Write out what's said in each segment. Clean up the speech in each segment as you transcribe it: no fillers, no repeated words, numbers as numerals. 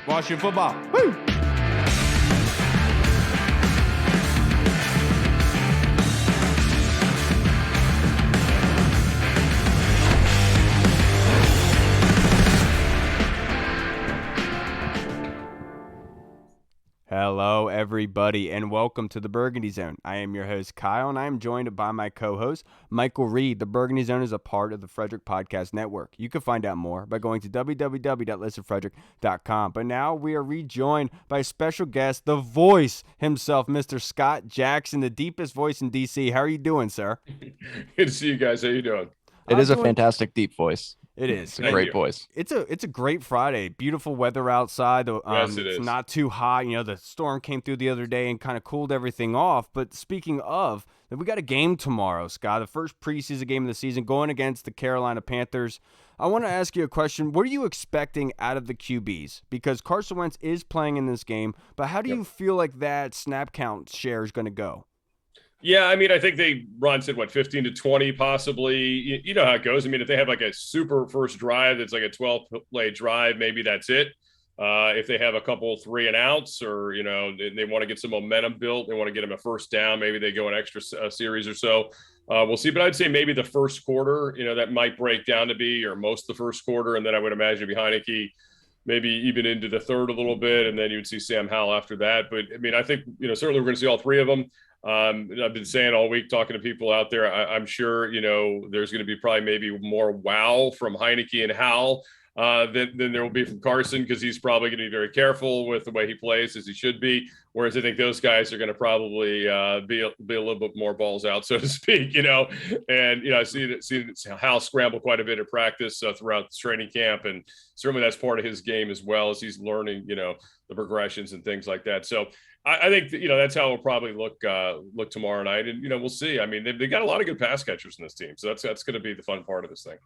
Washington football. Woo! Hello, everybody, and welcome to the Burgundy Zone. I am your host, Kyle, and I am joined by my co-host, Michael Reed. The Burgundy Zone is a part of the Frederick Podcast Network. You can find out more by going to www.listenfrederick.com. But now we are rejoined by a special guest, the voice himself, Mr. Scott Jackson, the deepest voice in D.C. How are you doing, sir? Good to see you guys. How you doing? It is a fantastic deep voice. It is. It's a great voice. It's a great Friday. Beautiful weather outside. Yes, it is. It's not too hot. You know, the storm came through the other day and kind of cooled everything off. But speaking of, we got a game tomorrow, Scott. The first preseason game of the season going against the Carolina Panthers. I want to ask you a question. What are you expecting out of the QBs? Because Carson Wentz is playing in this game, but how do you feel like that snap count share is going to go? Yeah, I mean, I think they run said 15 to 20 possibly. You know how it goes. I mean, if they have like a super first drive that's like a 12-play drive, maybe that's it. If they have a couple 3 and outs, or they want to get some momentum built, they want to get them a first down, maybe they go an extra series or so. We'll see. But I'd say maybe the first quarter, that might break down to be, or most of the first quarter, and then I would imagine it'd be Heineke, maybe even into the third a little bit, and then you would see Sam Howell after that. But I mean, I think certainly we're going to see all 3 of them. I've been saying all week, talking to people out there, I'm sure, there's going to be probably maybe more wow from Heineke and Howell than there will be from Carson, because he's probably going to be very careful with the way he plays, as he should be. Whereas I think those guys are going to probably be a little bit more balls out, so to speak, And, I see Howell scramble quite a bit at practice throughout the training camp. And certainly that's part of his game as well, as he's learning, the progressions and things like that. So I think that's how we'll probably look tomorrow night, and we'll see. I mean, they got a lot of good pass catchers in this team, so that's going to be the fun part of this thing.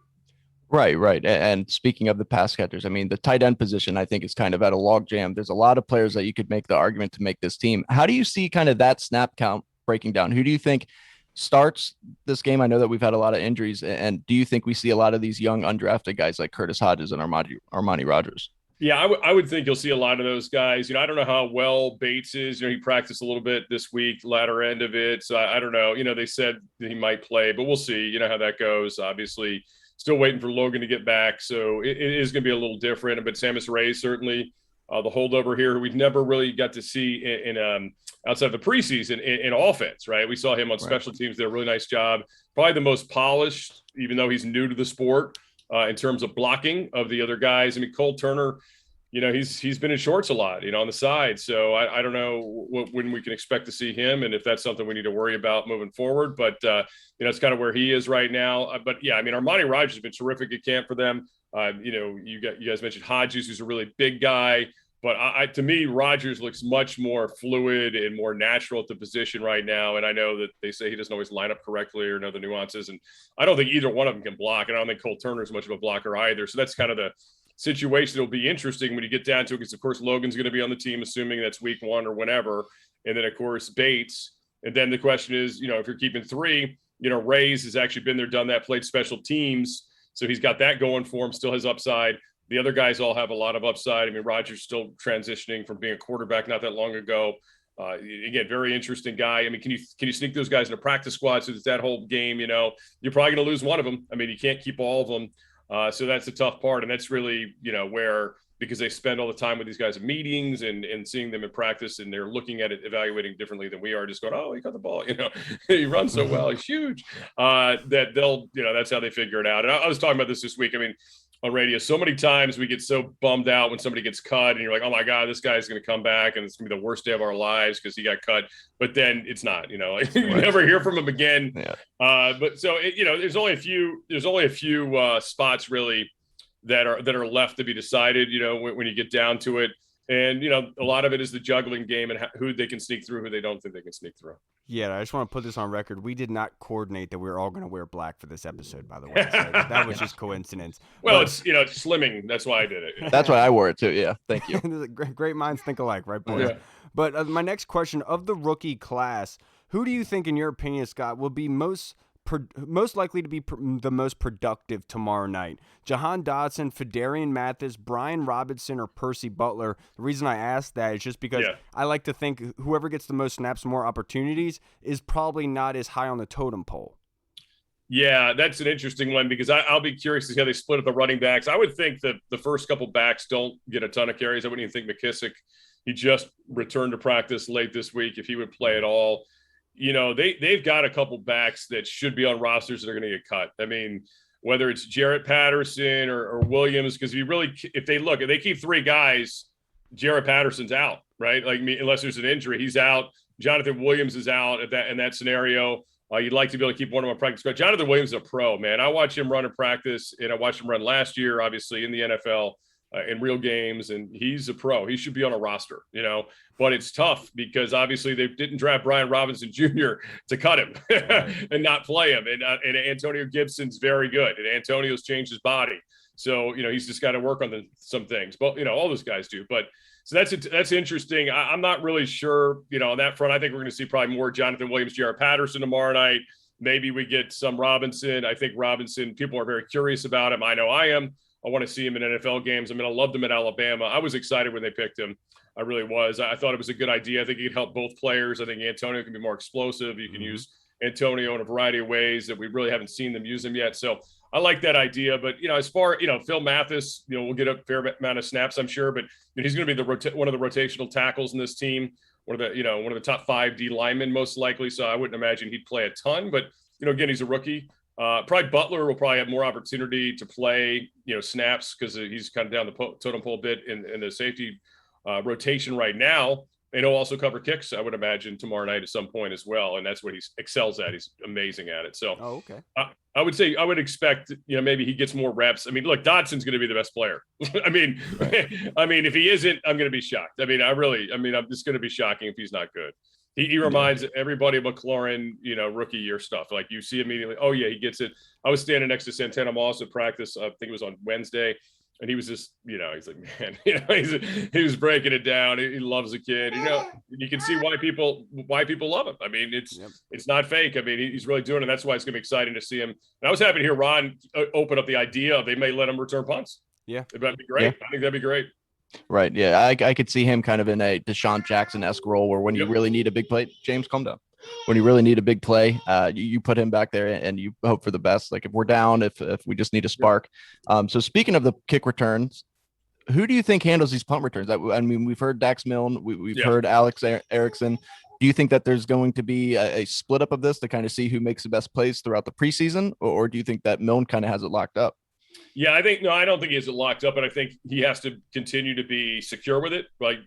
Right. And speaking of the pass catchers, I mean, the tight end position, I think, is kind of at a log jam. There's a lot of players that you could make the argument to make this team. How do you see kind of that snap count breaking down? Who do you think starts this game? I know that we've had a lot of injuries, and do you think we see a lot of these young undrafted guys like Curtis Hodges and Armani Rogers? Yeah, I would think you'll see a lot of those guys. I don't know how well Bates is. He practiced a little bit this week, latter end of it. So I don't know. They said that he might play, but we'll see. How that goes. Obviously, still waiting for Logan to get back. So it is going to be a little different. But Samus Ray, certainly the holdover here, we've never really got to see in outside of the preseason in offense, right? We saw him on special teams. Did a really nice job. Probably the most polished, even though he's new to the sport. In terms of blocking of the other guys. I mean, Cole Turner, he's been in shorts a lot, on the side. So I don't know when we can expect to see him, and if that's something we need to worry about moving forward. But, it's kind of where he is right now. But, yeah, I mean, Armani Rogers has been terrific at camp for them. You guys mentioned Hodges, who's a really big guy. But to me, Rogers looks much more fluid and more natural at the position right now. And I know that they say he doesn't always line up correctly or know the nuances. And I don't think either one of them can block. And I don't think Cole Turner is much of a blocker either. So that's kind of the situation that'll be interesting when you get down to it, because, of course, Logan's going to be on the team, assuming that's week 1 or whenever. And then, of course, Bates. And then the question is, if you're keeping 3, Reyes has actually been there, done that, played special teams. So he's got that going for him, still has upside. The other guys all have a lot of upside. I mean, Rogers still transitioning from being a quarterback not that long ago. Again, very interesting guy. I mean, can you sneak those guys in a practice squad? So it's that whole game, you're probably going to lose one of them. I mean, you can't keep all of them. So that's the tough part. And that's really, where, because they spend all the time with these guys in meetings and seeing them in practice, and they're looking at it, evaluating differently than we are, just going, oh, he got the ball, he runs so well, he's huge. That they'll, that's how they figure it out. And I was talking about this week. I mean, on radio, so many times we get so bummed out when somebody gets cut, and you're like, oh my God, this guy's going to come back and it's going to be the worst day of our lives because he got cut. But then it's not, you never hear from him again. Yeah. But so, there's only a few spots really that are left to be decided, when you get down to it. And, a lot of it is the juggling game and who they can sneak through, who they don't think they can sneak through. Yeah, I just want to put this on record. We did not coordinate that we were all going to wear black for this episode, by the way. So that was just coincidence. Well, it's slimming. That's why I did it. That's why I wore it too. Yeah, thank you. Great minds think alike, right, boys? Yeah. But my next question, of the rookie class, who do you think, in your opinion, Scott, will be most most likely to be the most productive tomorrow night? Jahan Dotson, Fedarian Mathis, Brian Robinson, or Percy Butler? The reason I ask that is just because I like to think whoever gets the most snaps, more opportunities, is probably not as high on the totem pole. Yeah, that's an interesting one because I'll be curious to see how they split up the running backs. I would think that the first couple backs don't get a ton of carries. I wouldn't even think McKissick, he just returned to practice late this week, if he would play at all. They've got a couple backs that should be on rosters that are going to get cut. I mean, whether it's Jarrett Patterson or Williams, because if they keep three guys, Jarrett Patterson's out, right? Like, unless there's an injury, he's out. Jonathan Williams is out in that scenario. You'd like to be able to keep one of them on practice squad. Jonathan Williams is a pro, man. I watched him run in practice, and I watched him run last year, obviously, in the NFL in real games, and he's a pro. He should be on a roster, But it's tough because, obviously, they didn't draft Brian Robinson Jr. to cut him and not play him. And Antonio Gibson's very good, and Antonio's changed his body. So, he's just got to work on some things. But, all those guys do. But so that's interesting. I'm not really sure, on that front. I think we're going to see probably more Jonathan Williams, Jarrett Patterson tomorrow night. Maybe we get some Robinson. I think Robinson, people are very curious about him. I know I am. I want to see him in NFL games. I loved him at Alabama. I was excited when they picked him. I really was. I thought it was a good idea. I think he could help both players. I think Antonio can be more explosive. You can use Antonio in a variety of ways that we really haven't seen them use him yet. So I like that idea. But, as far, Phil Mathis, we'll get a fair amount of snaps, I'm sure. But he's going to be one of the rotational tackles in this team, one of the top 5 D linemen most likely. So I wouldn't imagine he'd play a ton. But, again, he's a rookie. Probably Butler will probably have more opportunity to play, snaps because he's kind of down the totem pole a bit in the safety rotation right now. And he'll also cover kicks, I would imagine, tomorrow night at some point as well. And that's what he excels at. He's amazing at it. So okay. I would expect, maybe he gets more reps. Look, Dodson's going to be the best player. If he isn't, I'm going to be shocked. I'm just going to be shocking if he's not good. He reminds everybody of McLaurin, rookie year stuff. Like, you see immediately, oh yeah, he gets it. I was standing next to Santana Moss at practice. I think it was on Wednesday. And he was just, he's like, man, he was breaking it down. He loves the kid. You can see why people love him. It's not fake. He's really doing it. And that's why it's going to be exciting to see him. And I was happy to hear Ron open up the idea of they may let him return punts. Yeah. That'd be great. Yeah. I think that'd be great. Right. Yeah. I could see him kind of in a Deshaun Jackson-esque role where when you really need a big play, James, calm down. When you really need a big play, you put him back there and you hope for the best. Like, if we're down, if we just need a spark. So speaking of the kick returns, who do you think handles these punt returns? We've heard Dax Milne, we've heard Alex Erickson. Do you think that there's going to be a split up of this to kind of see who makes the best plays throughout the preseason, or do you think that Milne kind of has it locked up? Yeah, I don't think he has it locked up, but I think he has to continue to be secure with it. Like,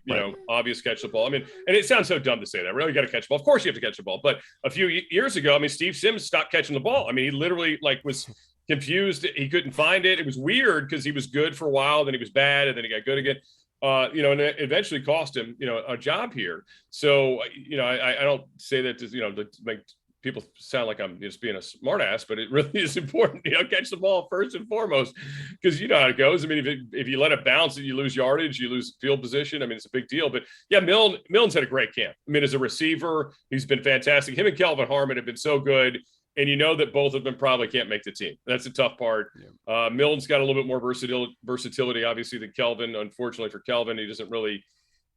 obvious catch the ball. And it sounds so dumb to say that. Really got to catch the ball. Of course you have to catch the ball. But a few years ago, Steve Sims stopped catching the ball. He literally was confused. He couldn't find it. It was weird because he was good for a while, then he was bad, and then he got good again. And it eventually cost him, a job here. So, I don't say that to make people sound like I'm just being a smart ass, but it really is important, catch the ball first and foremost, because you know how it goes. If you let it bounce and you lose yardage, you lose field position. It's a big deal. But yeah, Milne's had a great camp. As a receiver, he's been fantastic. Him and Kelvin Harmon have been so good. And that both of them probably can't make the team. That's the tough part. Yeah. Milne's got a little bit more versatility, obviously, than Kelvin. Unfortunately for Kelvin, he doesn't really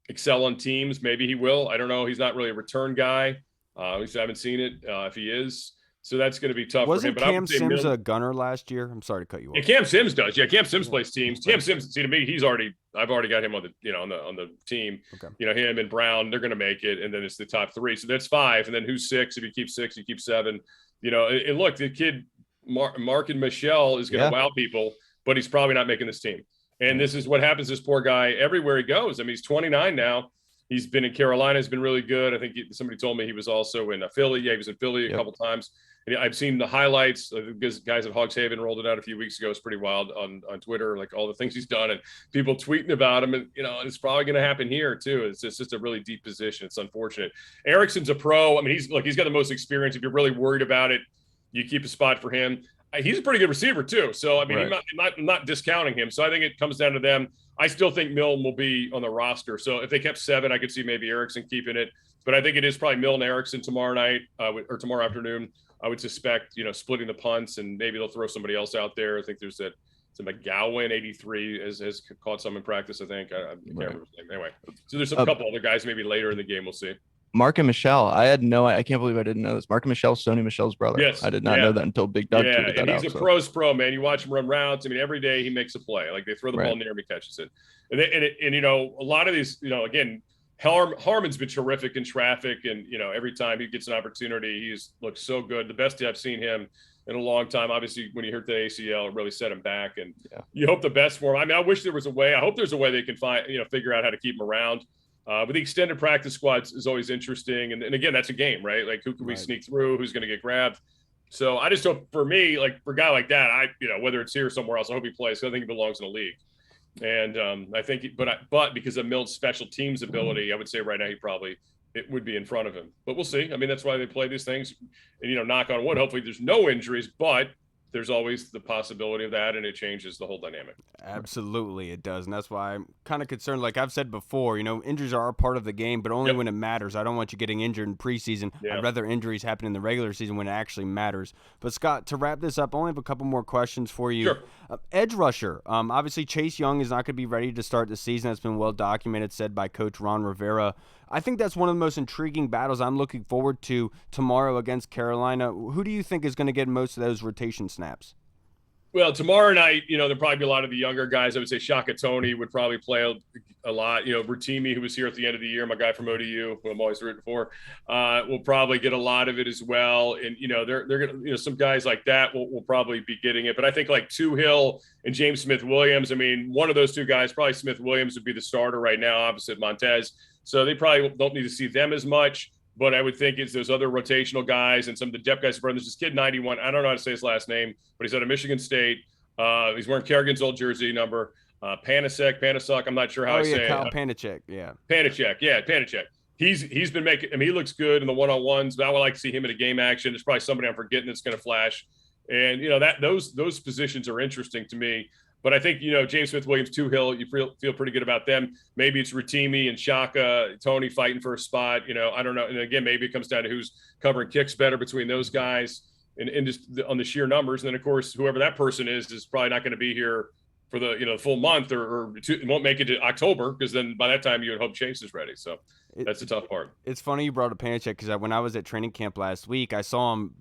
excel on teams. Maybe he will. I don't know. He's not really a return guy. At least I haven't seen it. If he is, so that's going to be tough for him. But Cam Sims a gunner last year? I'm sorry to cut you off. Yeah, Cam Sims does. Yeah, Cam Sims plays teams. Cam Sims, to me, I've already got him on the on the team. Okay. Him and Brown, they're going to make it, and then it's the top 3. So that's 5, and then who's 6? If you keep 6, you keep 7. And look, the kid Mark and Michelle is going to wow people, but he's probably not making this team. And this is what happens to this poor guy everywhere he goes. He's 29 now. He's been in Carolina. He's been really good. I think somebody told me he was also in Philly. Yeah, he was in Philly a couple times. And I've seen the highlights. The guys at Hogs Haven rolled it out a few weeks ago. It's pretty wild on Twitter, like all the things he's done and people tweeting about him. And, it's probably going to happen here too. It's just a really deep position. It's unfortunate. Erickson's a pro. He's got the most experience. If you're really worried about it, you keep a spot for him. He's a pretty good receiver too. So, right. I'm not discounting him. So I think it comes down to them. I still think Milne will be on the roster. So if they kept 7, I could see maybe Erickson keeping it. But I think it is probably Milne Erickson tomorrow night or tomorrow afternoon. I would suspect, splitting the punts, and maybe they'll throw somebody else out there. I think there's that. So McGowan, 83, has caught some in practice, I think. I can't remember his name. Anyway, so there's a couple other guys maybe later in the game. We'll see. Mark and Michelle. I can't believe I didn't know this. Mark and Michelle, Sony Michelle's brother. Yes. I did not know that until Big Doug tweeted that and out. He's a pro's pro, man. You watch him run routes. I mean, every day he makes a play. Like, they throw the ball near him, he catches it. And a lot of these, again, Harmon's been terrific in traffic, and every time he gets an opportunity, he's looked so good. The best I've seen him in a long time. Obviously, when he hurt the ACL, it really set him back, and you hope the best for him. I mean, I wish there was a way. I hope there's a way they can figure out how to keep him around. But the extended practice squads is always interesting, and again, that's a game, right? Like, who can we sneak through? Who's going to get grabbed? So I just hope, for me, like, for a guy like that, whether it's here or somewhere else, I hope he plays, because I think he belongs in the league. And I think, but because of Milt's special teams ability, I would say right now it would be in front of him. But we'll see. I mean, that's why they play these things. And, knock on wood, hopefully there's no injuries, but there's always the possibility of that, and it changes the whole dynamic. Absolutely, it does. And that's why I'm kind of concerned. Like I've said before, injuries are a part of the game, but only when it matters. I don't want you getting injured in preseason. I'd rather injuries happen in the regular season when it actually matters. But, Scott, to wrap this up, I only have a couple more questions for you. Sure. Edge rusher. Obviously, Chase Young is not going to be ready to start the season. That's been well documented, said by Coach Ron Rivera. I think that's one of the most intriguing battles I'm looking forward to tomorrow against Carolina. Who do you think is going to get most of those rotation snaps? Well, tomorrow night, there'll probably be a lot of the younger guys. I would say Shaka Tony would probably play a lot. Rutimi, who was here at the end of the year, my guy from ODU, who I'm always rooting for, will probably get a lot of it as well. And, they're going to, some guys like that will probably be getting it. But I think like Hill and James Smith-Williams, I mean, one of those two guys, probably Smith-Williams, would be the starter right now opposite Montez. So they probably don't need to see them as much. But I would think it's those other rotational guys and some of the depth guys. There's this kid, 91. I don't know how to say his last name, but he's out of Michigan State. He's wearing Kerrigan's old jersey number. Panasek. I'm not sure how I say Kyle it. Panacek. Yeah. Panacek. He's been making. I mean, he looks good in the one-on-ones. But I would like to see him in a game action. There's probably somebody I'm forgetting that's going to flash. And that those positions are interesting to me. But I think, James Smith-Williams, Hill, you feel pretty good about them. Maybe it's Rutimi and Shaka, Tony fighting for a spot. I don't know. And again, maybe it comes down to who's covering kicks better between those guys and just on the sheer numbers. And then, of course, whoever that person is probably not going to be here for the full month or won't make it to October, because then by that time you would hope Chase is ready. So that's the tough part. It's funny you brought up Panacek, because when I was at training camp last week, I saw him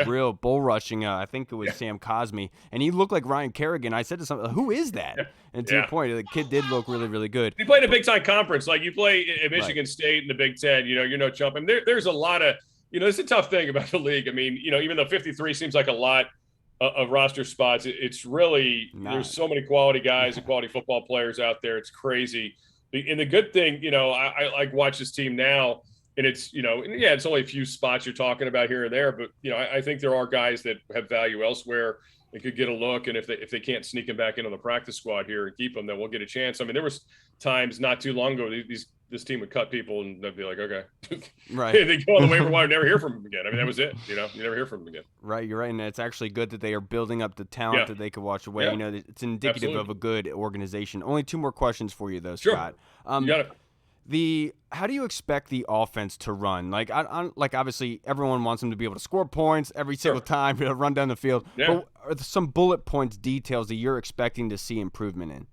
drill bull rushing. I think it was Sam Cosme, and he looked like Ryan Kerrigan. I said to someone, "Who is that?" And to your point, the kid did look really, really good. He played in a big time conference, like you play at Michigan State in the Big Ten. You're no chump. I mean, there's a lot of it's a tough thing about the league. I mean, even though 53 seems like a lot of roster spots, it's really there's so many quality guys and quality football players out there. It's crazy. And the good thing, I like watch this team now. And it's, it's only a few spots you're talking about here and there, but, I think there are guys that have value elsewhere and could get a look. And if they can't sneak them back into the practice squad here and keep them, then we'll get a chance. I mean, there was times not too long ago, this team would cut people and they'd be like, okay, right. They go on the waiver wire, never hear from them again. I mean, that was it. You never hear from them again. Right. You're right. And it's actually good that they are building up the talent that they could watch away. Yeah. It's indicative of a good organization. Only two more questions for you though, Sure. Scott. You got it. How do you expect the offense to run? Like, obviously everyone wants them to be able to score points every single time, run down the field. Yeah. But are there some bullet points, details that you're expecting to see improvement in?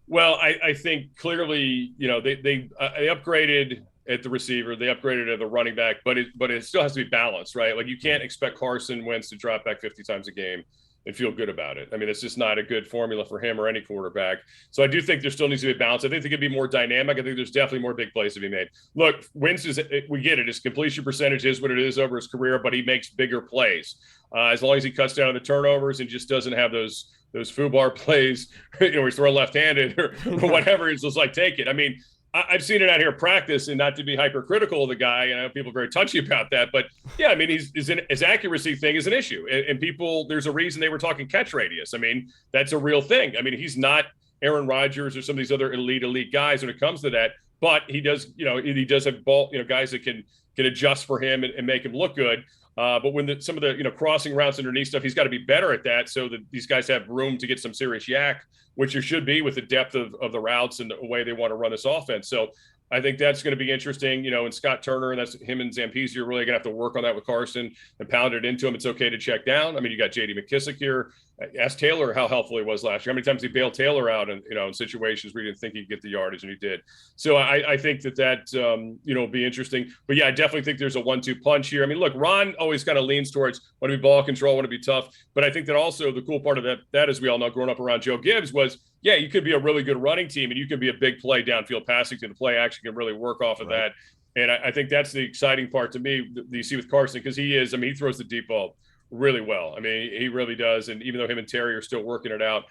Well, I think clearly, they upgraded at the receiver, they upgraded at the running back, but it still has to be balanced, right? Like, you can't expect Carson Wentz to drop back 50 times a game and feel good about it. I mean, it's just not a good formula for him or any quarterback. So I do think there still needs to be a balance. I think they could be more dynamic. I think there's definitely more big plays to be made. Look, Wentz we get it. His completion percentage is what it is over his career, but he makes bigger plays. As long as he cuts down on the turnovers and just doesn't have those foobar plays, where he's throwing left-handed or whatever, it's just like, take it. I mean, I've seen it out here practice, and not to be hypercritical of the guy, and I know people are very touchy about that, but yeah, I mean, his accuracy thing is an issue, and people, there's a reason they were talking catch radius. I mean, that's a real thing. I mean, he's not Aaron Rodgers or some of these other elite guys when it comes to that, but he does, he does have ball, guys that can adjust for him and make him look good. But when some of the crossing routes underneath stuff, he's got to be better at that, so that these guys have room to get some serious yak, which there should be with the depth of the routes and the way they want to run this offense. So I think that's going to be interesting, and Scott Turner, and that's him and Zampese are really going to have to work on that with Carson and pound it into him. It's okay to check down. I mean, you got J.D. McKissick here. Ask Taylor how helpful he was last year. How many times he bailed Taylor out in situations where he didn't think he'd get the yardage, and he did. So I think that will be interesting. But yeah, I definitely think there's a 1-2 punch here. I mean, look, Ron always kind of leans towards want to be ball control, want to be tough. But I think that also the cool part of that, as we all know, growing up around Joe Gibbs was, yeah, you could be a really good running team and you can be a big play downfield passing team. The play action can really work off of that. And I think that's the exciting part to me that you see with Carson, because he throws the deep ball really well. I mean, he really does. And even though him and Terry are still working it out,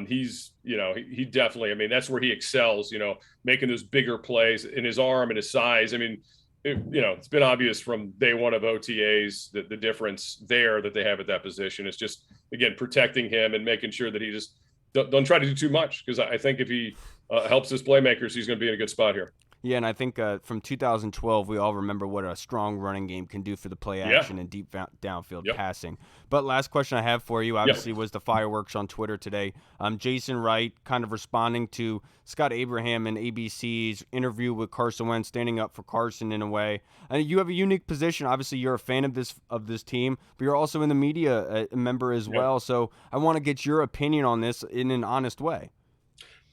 he definitely, I mean, that's where he excels, making those bigger plays in his arm and his size. I mean, it's been obvious from day one of OTAs that the difference there that they have at that position is just, again, protecting him and making sure that he just don't try to do too much, because I think if he helps his playmakers, he's going to be in a good spot here. Yeah, and I think from 2012, we all remember what a strong running game can do for the play action and deep downfield passing. But last question I have for you, obviously, was the fireworks on Twitter today. Jason Wright kind of responding to Scott Abraham and ABC's interview with Carson Wentz, standing up for Carson in a way. And you have a unique position. Obviously, you're a fan of this team, but you're also in the media member as well. So I want to get your opinion on this in an honest way.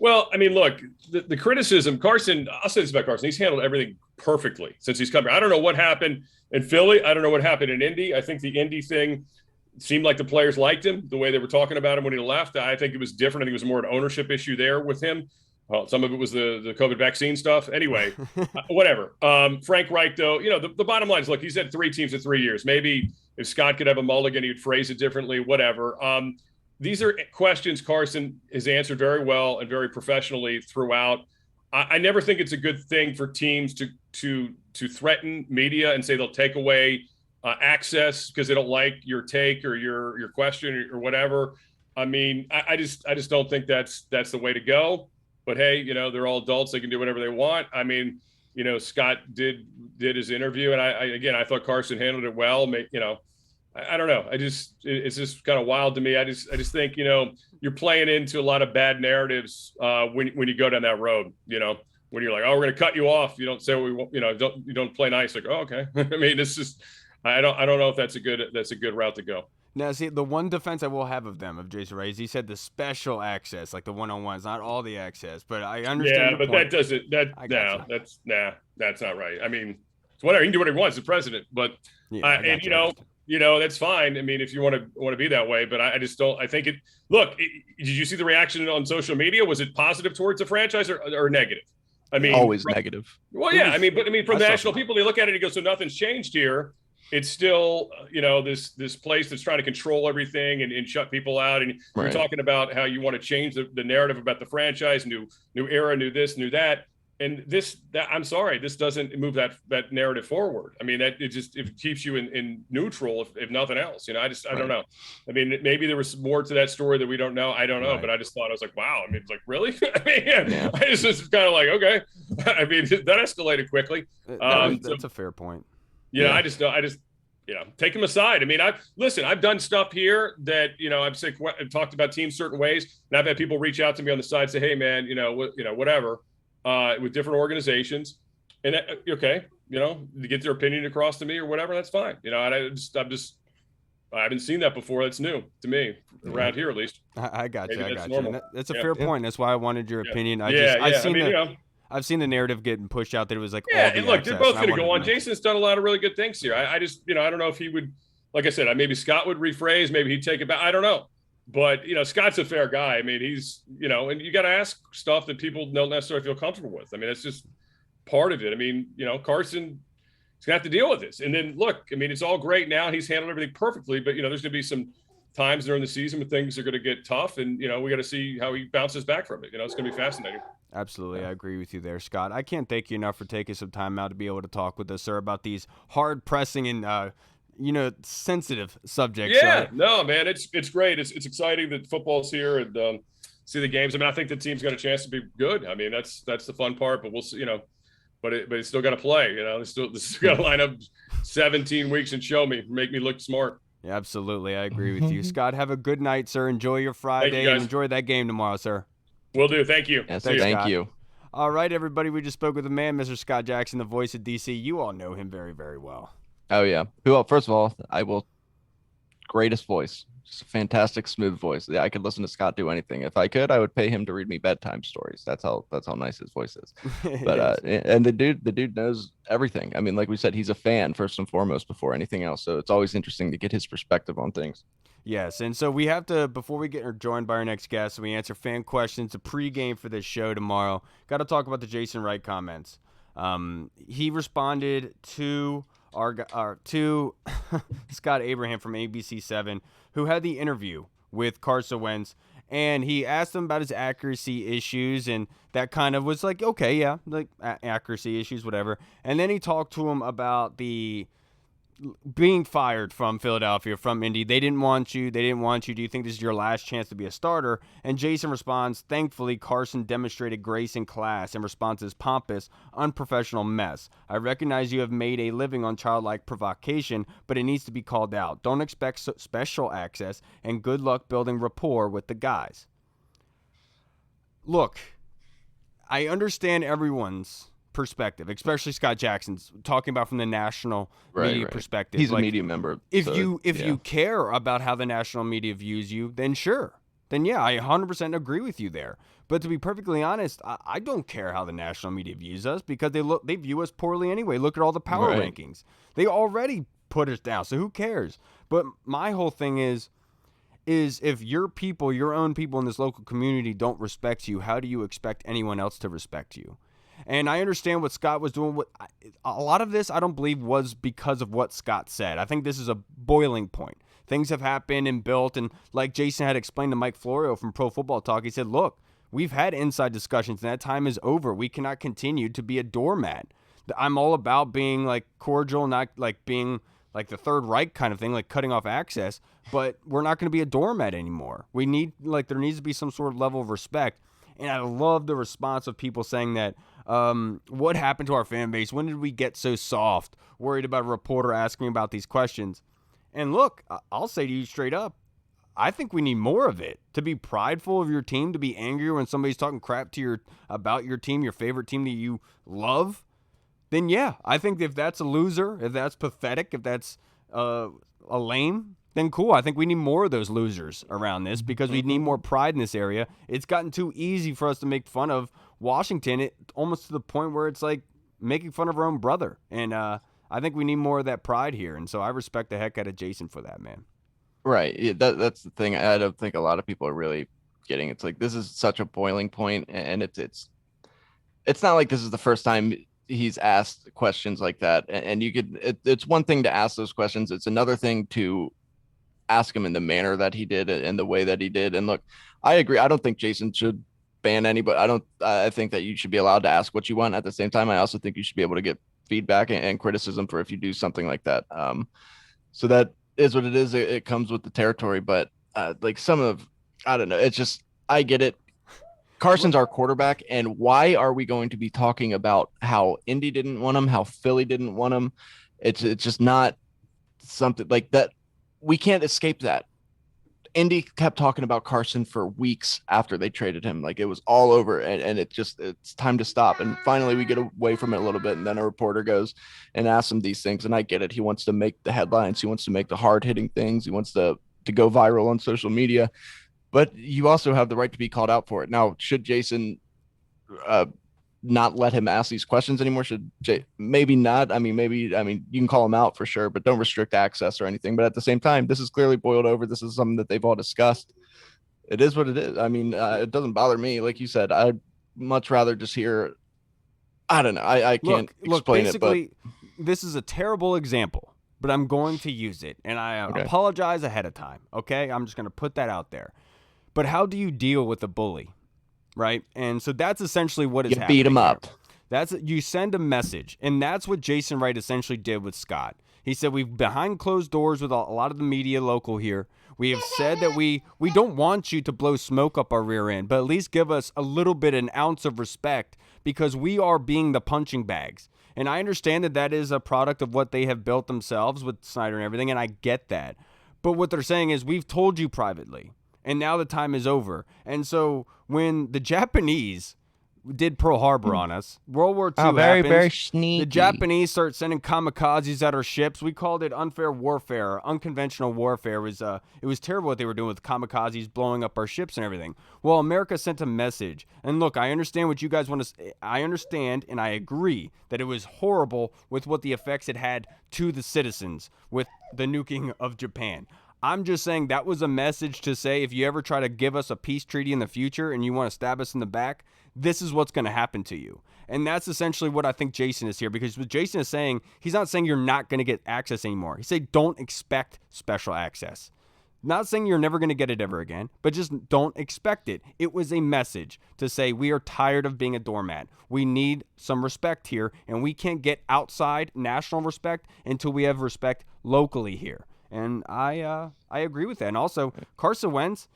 Well, I mean, look, the criticism, Carson, I'll say this about Carson. He's handled everything perfectly since he's come here. I don't know what happened in Philly. I don't know what happened in Indy. I think the Indy thing seemed like the players liked him, the way they were talking about him when he left. I think it was different. I think it was more an ownership issue there with him. Well, some of it was the COVID vaccine stuff. Anyway, whatever. Frank Reich, though, the bottom line is, look, he's had 3 teams in 3 years. Maybe if Scott could have a mulligan, he'd phrase it differently, whatever. These are questions Carson has answered very well and very professionally throughout. I never think it's a good thing for teams to threaten media and say they'll take away access because they don't like your take or your question or whatever. I mean, I just don't think that's the way to go. But hey, they're all adults; they can do whatever they want. I mean, Scott did his interview, and I thought Carson handled it well. I don't know. It's just kind of wild to me. I just think, you're playing into a lot of bad narratives when you go down that road, when you're like, oh, we're going to cut you off. You don't say what we want, you don't play nice. Like, oh, okay. I mean, it's just, I don't know if that's a good route to go. Now, see, the one defense I will have of Jason Wright, is he said the special access, like the one-on-ones, not all the access, but I understand. Yeah, but point. That's not right. I mean, it's whatever. He can do what he wants, the president, but, that's fine. I mean, if you want to be that way, but I just don't. I think it. Look, did you see the reaction on social media? Was it positive towards the franchise or negative? I mean, always negative. Well, yeah. I mean, from national people, they look at it and go, so nothing's changed here. It's still, this place that's trying to control everything and shut people out. And you're talking about how you want to change the narrative about the franchise, new era, new this, new that. And I'm sorry, this doesn't move that narrative forward. I mean, it keeps you in neutral, if nothing else. I don't know. I mean, maybe there was more to that story that we don't know. I don't know, but I just thought, I was like, wow. I mean, it's like, really? I mean, I just kind of like, okay. I mean, that escalated quickly. That's a fair point. I just take them aside. I mean, I've done stuff here that, I've talked about teams certain ways, and I've had people reach out to me on the side, say, hey man, whatever. With different organizations, and to get their opinion across to me or whatever, that's fine. I haven't seen that before. That's new to me around here, at least. I got you. Normal. That's a fair point. That's why I wanted your opinion. I've seen the narrative getting pushed out that it was like, and look, they're both going to go on. Jason's done a lot of really good things here. I don't know if he would, like I said, maybe Scott would rephrase, maybe he'd take it back. I don't know. But, Scott's a fair guy. I mean, he's, and you got to ask stuff that people don't necessarily feel comfortable with. I mean, that's just part of it. I mean, Carson is going to have to deal with this. And then, look, I mean, it's all great now. He's handled everything perfectly. But, there's going to be some times during the season when things are going to get tough. And, we got to see how he bounces back from it. It's going to be fascinating. Absolutely. I agree with you there, Scott. I can't thank you enough for taking some time out to be able to talk with us, sir, about these hard-pressing and sensitive subjects. Yeah, no, man, it's great. It's exciting that football's here and see the games. I mean, I think the team's got a chance to be good. I mean, that's the fun part. But we'll see. But it's still got to play. This is got to line up 17 weeks and show me, make me look smart. Yeah, absolutely, I agree with you, Scott. Have a good night, sir. Enjoy your Friday and enjoy that game tomorrow, sir. Will do. Thank you. Yes, thank you. All right, everybody. We just spoke with the man, Mr. Scott Jackson, the voice of DC. You all know him very, very well. Oh yeah. Well, first of all, I will greatest voice. Just a fantastic, smooth voice. Yeah, I could listen to Scott do anything. If I could, I would pay him to read me bedtime stories. That's how nice his voice is. But and the dude knows everything. I mean, like we said, he's a fan first and foremost before anything else. So it's always interesting to get his perspective on things. Yes, and so we have to, before we get joined by our next guest, we answer fan questions, a pregame for this show tomorrow. Got to talk about the Jason Wright comments. He responded to to Scott Abraham from ABC7, who had the interview with Carson Wentz, and he asked him about his accuracy issues, and that kind of was like, okay, yeah, like accuracy issues, whatever. And then he talked to him about the being fired from Philadelphia, from Indy. They didn't want you. Do you think this is your last chance to be a starter? And Jason responds, thankfully, Carson demonstrated grace and class in response to his pompous, unprofessional mess. I recognize you have made a living on childlike provocation, but it needs to be called out. Don't expect special access, and good luck building rapport with the guys. Look, I understand everyone's perspective, especially Scott Jackson's talking about from the national media perspective. He's a media member. If you care about how the national media views you, then sure. Then yeah, I 100% agree with you there. But to be perfectly honest, I don't care how the national media views us because they view us poorly anyway. Look at all the power rankings. They already put us down, so who cares? But my whole thing is if your own people in this local community don't respect you, how do you expect anyone else to respect you? And I understand what Scott was doing. A lot of this, I don't believe, was because of what Scott said. I think this is a boiling point. Things have happened and built, and like Jason had explained to Mike Florio from Pro Football Talk, he said, look, we've had inside discussions, and that time is over. We cannot continue to be a doormat. I'm all about being, like, cordial, not, like, being, like, the Third Reich kind of thing, like cutting off access, but we're not going to be a doormat anymore. We need, like, there needs to be some sort of level of respect. And I love the response of people saying that, what happened to our fan base? When did we get so soft? Worried about a reporter asking about these questions. And look, I'll say to you straight up, I think we need more of it. To be prideful of your team, to be angry when somebody's talking crap to about your team, your favorite team that you love, then yeah, I think if that's a loser, if that's pathetic, if that's a lame, then cool. I think we need more of those losers around this because we need more pride in this area. It's gotten too easy for us to make fun of Washington, almost to the point where it's like making fun of our own brother. And I think we need more of that pride here. And so I respect the heck out of Jason for that, man. Right. Yeah, that's the thing. I don't think a lot of people are really getting. It's like this is such a boiling point, and it's not like this is the first time he's asked questions like that. And you could. It's one thing to ask those questions. It's another thing to ask him in the manner that he did and the way that he did. And look, I agree. I don't think Jason should ban anybody. I think that you should be allowed to ask what you want. At the same time, I also think you should be able to get feedback and criticism for if you do something like that. So that is what it is. It comes with the territory. But like I don't know. It's just, I get it. Carson's our quarterback. And why are we going to be talking about how Indy didn't want him, how Philly didn't want him? It's just not something like that. We can't escape that. Indy kept talking about Carson for weeks after they traded him. Like it was all over and it's time to stop. And finally we get away from it a little bit. And then a reporter goes and asks him these things. And I get it. He wants to make the headlines. He wants to make the hard hitting things. He wants to go viral on social media, but you also have the right to be called out for it. Now, should Jason not let him ask these questions anymore? Maybe not. Maybe you can call him out for sure, but don't restrict access or anything. But at the same time, this is clearly boiled over. This is something that they've all discussed. It is what it is. It doesn't bother me. Like you said, I'd much rather just hear, I don't know. I can't explain it, but this is a terrible example, but I'm going to use it. And I apologize ahead of time. Okay. I'm just going to put that out there. But how do you deal with a bully? Right. And so that's essentially what is happening. You beat him up. You send a message. And that's what Jason Wright essentially did with Scott. He said, we've behind closed doors with a lot of the media local here. We have said that we don't want you to blow smoke up our rear end, but at least give us a little bit, an ounce of respect because we are being the punching bags. And I understand that is a product of what they have built themselves with Snyder and everything. And I get that. But what they're saying is we've told you privately. And now the time is over. And so when the Japanese did Pearl Harbor on us. World War II Oh, very, happens. very sneaky. The Japanese start sending kamikazes at our ships. We called it unfair warfare, unconventional warfare. It was terrible what they were doing with kamikazes, blowing up our ships and everything. Well, America sent a message. And look, I understand what you guys want to say. I understand and I agree that it was horrible with what the effects it had to the citizens with the nuking of Japan. I'm just saying that was a message to say if you ever try to give us a peace treaty in the future and you want to stab us in the back, this is what's going to happen to you. And that's essentially what I think Jason is here, because what Jason is saying, he's not saying you're not going to get access anymore. He said don't expect special access. Not saying you're never going to get it ever again, but just don't expect it. It was a message to say we are tired of being a doormat. We need some respect here, and we can't get outside national respect until we have respect locally here. And I agree with that. And also, Carson Wentz,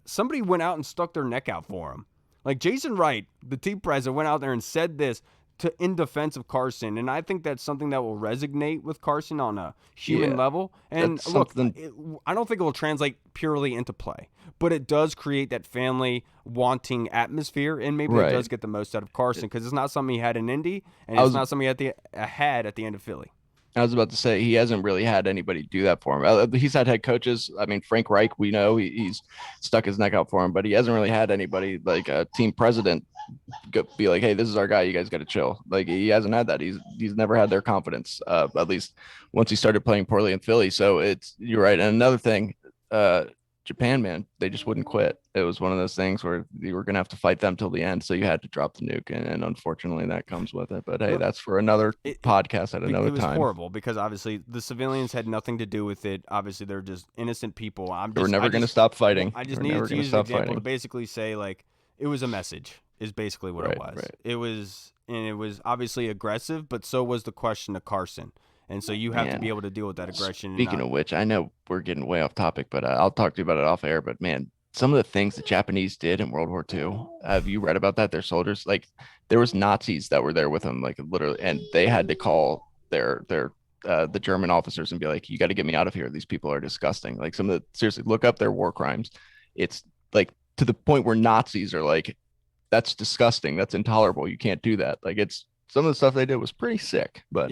somebody went out and stuck their neck out for him. Like Jason Wright, the team president, went out there and said this in defense of Carson. And I think that's something that will resonate with Carson on a human level. And look, I don't think it will translate purely into play, but it does create that family wanting atmosphere. And maybe it does get the most out of Carson because it's not something he had in Indy, and it's not something he had at the end of Philly. I was about to say he hasn't really had anybody do that for him. He's had head coaches. I mean, Frank Reich, we know he's stuck his neck out for him, but he hasn't really had anybody like a team president be like, hey, this is our guy. You guys got to chill. Like he hasn't had that. He's never had their confidence, at least once he started playing poorly in Philly. So you're right. And another thing, Japan, man, they just wouldn't quit. It was one of those things where you were going to have to fight them till the end. So you had to drop the nuke. And unfortunately that comes with it. But hey, that's for another podcast at another time. It was horrible because obviously the civilians had nothing to do with it. Obviously they're just innocent people. We're never going to stop fighting. I just needed to use an example to basically say like, it was a message is basically what it was. Right. It was obviously aggressive, but so was the question to Carson. And so you have to be able to deal with that aggression. Speaking of which, I know we're getting way off topic, but I'll talk to you about it off air. But man, some of the things the Japanese did in World War II, have you read about that? Their soldiers, like there was Nazis that were there with them, like literally, and they had to call the German officers and be like, you got to get me out of here. These people are disgusting. Like seriously, look up their war crimes. It's like to the point where Nazis are like, that's disgusting. That's intolerable. You can't do that. Like some of the stuff they did was pretty sick, but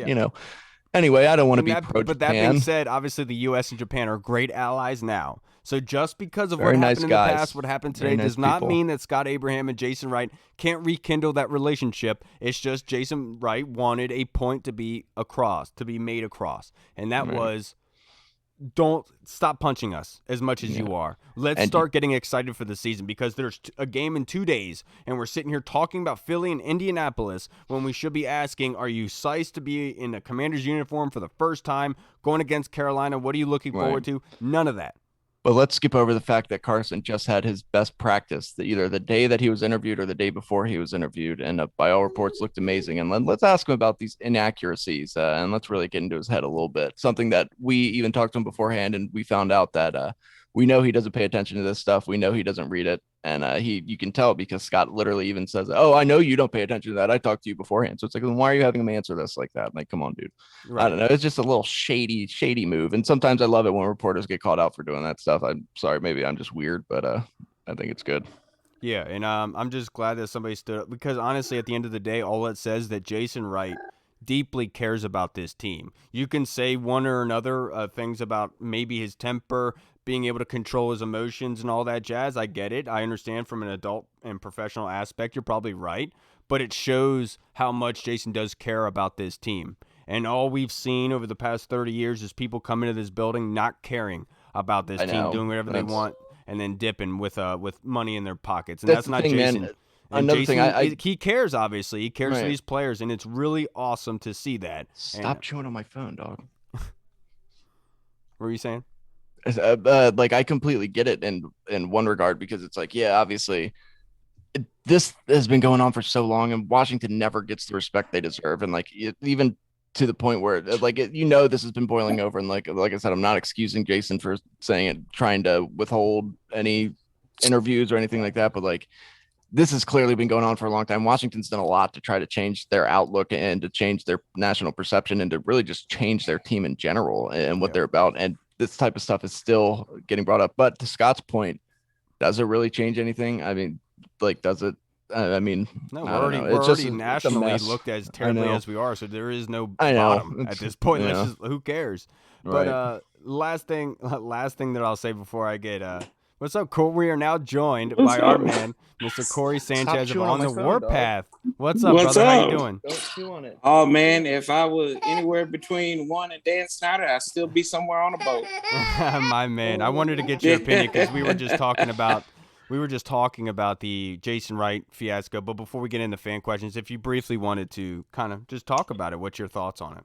anyway, I don't want to be pro-Japan. But that being said, obviously the U.S. and Japan are great allies now. So just because of what happened in the past, what happened today, does not mean that Scott Abraham and Jason Wright can't rekindle that relationship. It's just Jason Wright wanted a point to be made across. And that was, don't stop punching us as much as you are. Let's start getting excited for the season because there's a game in 2 days and we're sitting here talking about Philly and Indianapolis when we should be asking, are you psyched to be in a Commander's uniform for the first time going against Carolina? What are you looking forward to? None of that. But let's skip over the fact that Carson just had his best practice either the day that he was interviewed or the day before he was interviewed. And by all reports looked amazing. And let's ask him about these inaccuracies and let's really get into his head a little bit. Something that we even talked to him beforehand. And we found out that we know he doesn't pay attention to this stuff. We know he doesn't read it. And you can tell because Scott literally even says, oh, I know you don't pay attention to that. I talked to you beforehand. So it's like, then why are you having him answer this like that? Like, come on, dude. Right. I don't know. It's just a little shady move. And sometimes I love it when reporters get called out for doing that stuff. I'm sorry. Maybe I'm just weird, but I think it's good. Yeah. And I'm just glad that somebody stood up because honestly, at the end of the day, all it says that Jason Wright deeply cares about this team. You can say one or another things about maybe his temper, being able to control his emotions and all that jazz. I get it. I understand from an adult and professional aspect. You're probably right. But it shows how much Jason does care about this team. And all we've seen over the past 30 years is people coming to this building not caring about this team, doing whatever they want, and then dipping with money in their pockets. And that's not Jason. Man. Another Jason, thing, he cares, obviously. He cares for these players, and it's really awesome to see that. Stop chewing on my phone, dog. What were you saying? Like I completely get it in one regard because it's like, yeah, obviously this has been going on for so long and Washington never gets the respect they deserve. And like, even to the point where like, this has been boiling over. And like I said, I'm not excusing Jason for saying it, trying to withhold any interviews or anything like that. But like, this has clearly been going on for a long time. Washington's done a lot to try to change their outlook and to change their national perception and to really just change their team in general and what they're about. And this type of stuff is still getting brought up. But to Scott's point, does it really change anything? I mean, like, does it I mean, No, I don't know. we're It's just already it's a nationally mess. looked as I terribly know. as we are, so there is no I know. bottom at It's, this point. you Let's know, just who cares? right. But last thing that I'll say before I get what's up, Cole? We are now joined What's by our up? man, Mr. Corey Stop Sanchez of chewing on On my the phone, dog. Warpath. What's up, What's brother? How you up? doing? Don't chew on it. Oh man, if I was anywhere between one and Dan Snyder, I'd still be somewhere on a boat. My man, I wanted to get your opinion because we were just talking about the Jason Wright fiasco. But before we get into fan questions, if you briefly wanted to kind of just talk about it, what's your thoughts on it?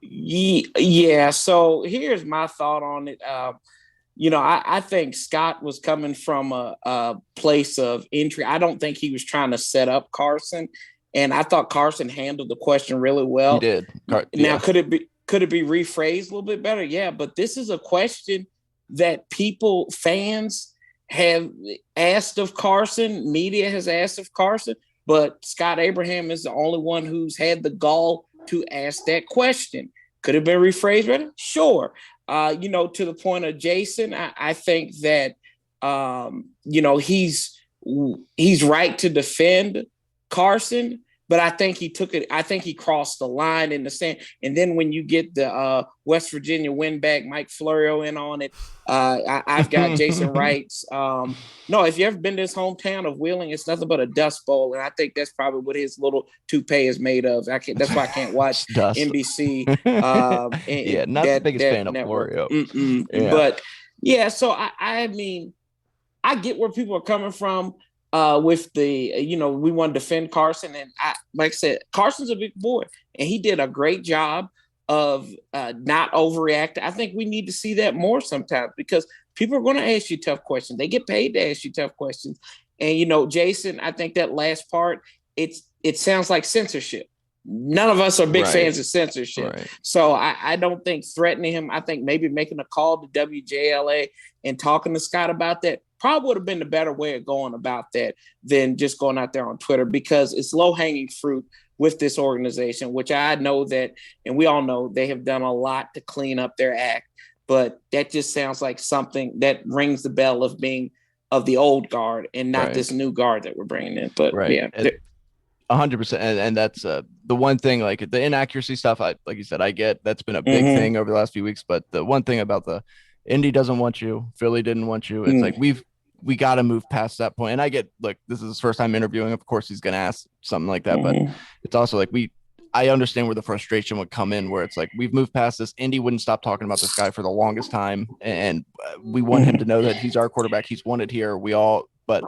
Yeah. So here's my thought on it. I think Scott was coming from a place of intrigue. I don't think he was trying to set up Carson, and I thought Carson handled the question really well. He did. Now, Yeah. could it be rephrased a little bit better? Yeah, but this is a question that fans have asked of Carson. Media has asked of Carson, but Scott Abraham is the only one who's had the gall to ask that question. Could it have been rephrased better? Sure. To the point of Jason, I think that, he's right to defend Carson, but I think he took it. I think he crossed the line in the sand. And then when you get the West Virginia win back, Mike Florio in on it, I've got Jason Wrights. No, if you ever been to his hometown of Wheeling, it's nothing but a dust bowl, and I think that's probably what his little toupee is made of. That's why I can't watch Dust. NBC. Yeah, not the biggest fan of Florio. Yeah. But yeah, so I mean, I get where people are coming from. With the, we want to defend Carson. And like I said, Carson's a big boy and he did a great job of not overreacting. I think we need to see that more sometimes because people are going to ask you tough questions. They get paid to ask you tough questions. And, Jason, I think that last part, it sounds like censorship. None of us are big fans of censorship. Right. So I don't think threatening him, I think maybe making a call to WJLA and talking to Scott about that probably would have been the better way of going about that than just going out there on Twitter, because it's low-hanging fruit with this organization, which I know that, and we all know they have done a lot to clean up their act, but that just sounds like something that rings the bell of being of the old guard and not this new guard that we're bringing in. But yeah. 100%. And that's the one thing, like the inaccuracy stuff, like you said, I get that's been a big thing over the last few weeks. But the one thing about the Indy doesn't want you, Philly didn't want you. It's like we got to move past that point. And I get, look, this is his first time interviewing. Of course, he's going to ask something like that. But it's also like I understand where the frustration would come in, where it's like we've moved past this. Indy wouldn't stop talking about this guy for the longest time. And we want him to know that he's our quarterback. He's wanted here. But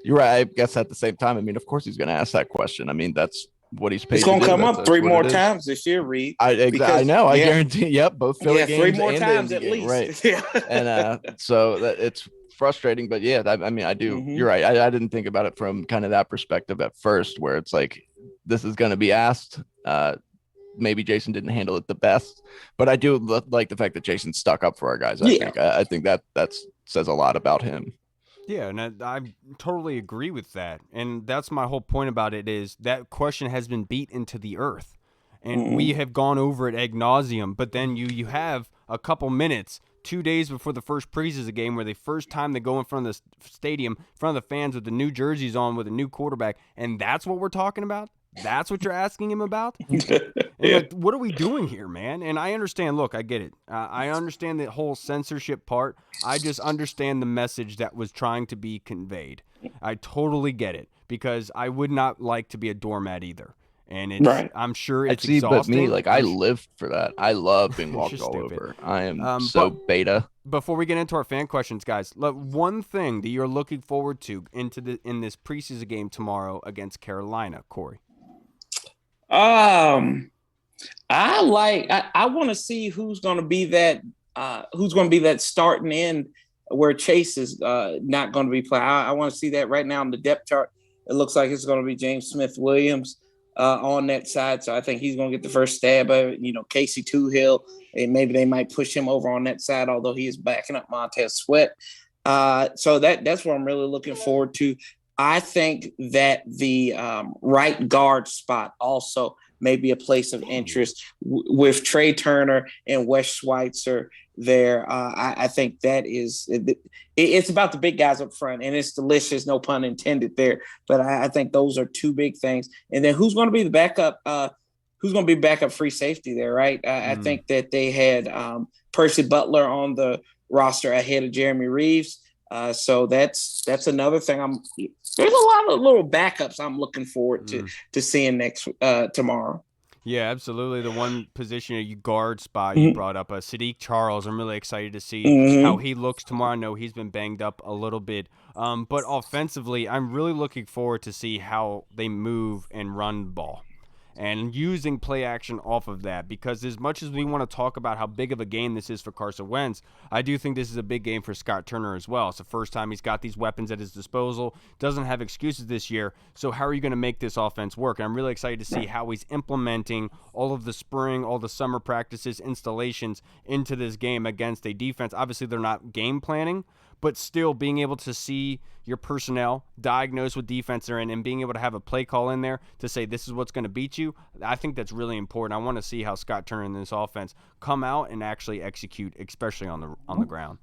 you're right. I guess at the same time, I mean, of course he's going to ask that question. I mean, that's what he's paid. It's going to come up 3 more times this year, Reed. I know. I guarantee. Yep. Both Philly games 3 more and times at least. Right. Yeah. And so that it's frustrating, but yeah, I mean, I do. You're right. I didn't think about it from kind of that perspective at first, where it's like this is going to be asked. Maybe Jason didn't handle it the best, but I do like the fact that Jason stuck up for our guys. I think that says a lot about him. Yeah, and I totally agree with that. And that's my whole point about it is that question has been beat into the earth. And we have gone over it ad nauseum. But then you have a couple minutes, 2 days before the first preseason game, where the first time they go in front of the stadium, in front of the fans with the new jerseys on with a new quarterback, and that's what we're talking about? That's what you're asking him about? Like, what are we doing here, man? And I understand. Look, I get it. I understand the whole censorship part. I just understand the message that was trying to be conveyed. I totally get it, because I would not like to be a doormat either. And it's, I'm sure it's exhausting. But me, like, I live for that. I love being walked all over. I am so beta. Before we get into our fan questions, guys, look, one thing that you're looking forward to in this preseason game tomorrow against Carolina, Corey. I want to see who's going to be that starting end where Chase is not going to be playing. I want to see that right now on the depth chart. It looks like it's going to be James Smith-Williams on that side. So I think he's going to get the first stab of it. Casey Toohill, and maybe they might push him over on that side, although he is backing up Montez Sweat. So that's what I'm really looking forward to. I think that the right guard spot also may be a place of interest with Trey Turner and Wes Schweitzer there. I think that it's about the big guys up front, and it's delicious, no pun intended there. But I think those are two big things. And then who's going to be the backup? Who's going to be backup free safety there, right? I think that they had Percy Butler on the roster ahead of Jeremy Reeves. So that's another thing. There's a lot of little backups I'm looking forward to seeing tomorrow. Yeah, absolutely. The one position you guard spot you brought up, Sadiq Charles. I'm really excited to see how he looks tomorrow. I know he's been banged up a little bit, but offensively, I'm really looking forward to see how they move and run ball. And using play action off of that, because as much as we want to talk about how big of a game this is for Carson Wentz, I do think this is a big game for Scott Turner as well. It's the first time he's got these weapons at his disposal, doesn't have excuses this year, so how are you going to make this offense work? And I'm really excited to see how he's implementing all of the spring, all the summer practices, installations into this game against a defense. Obviously, they're not game planning, but still being able to see your personnel, diagnose what defense they're in, and being able to have a play call in there to say this is what's going to beat you, I think that's really important. I want to see how Scott Turner and this offense come out and actually execute, especially on the ground.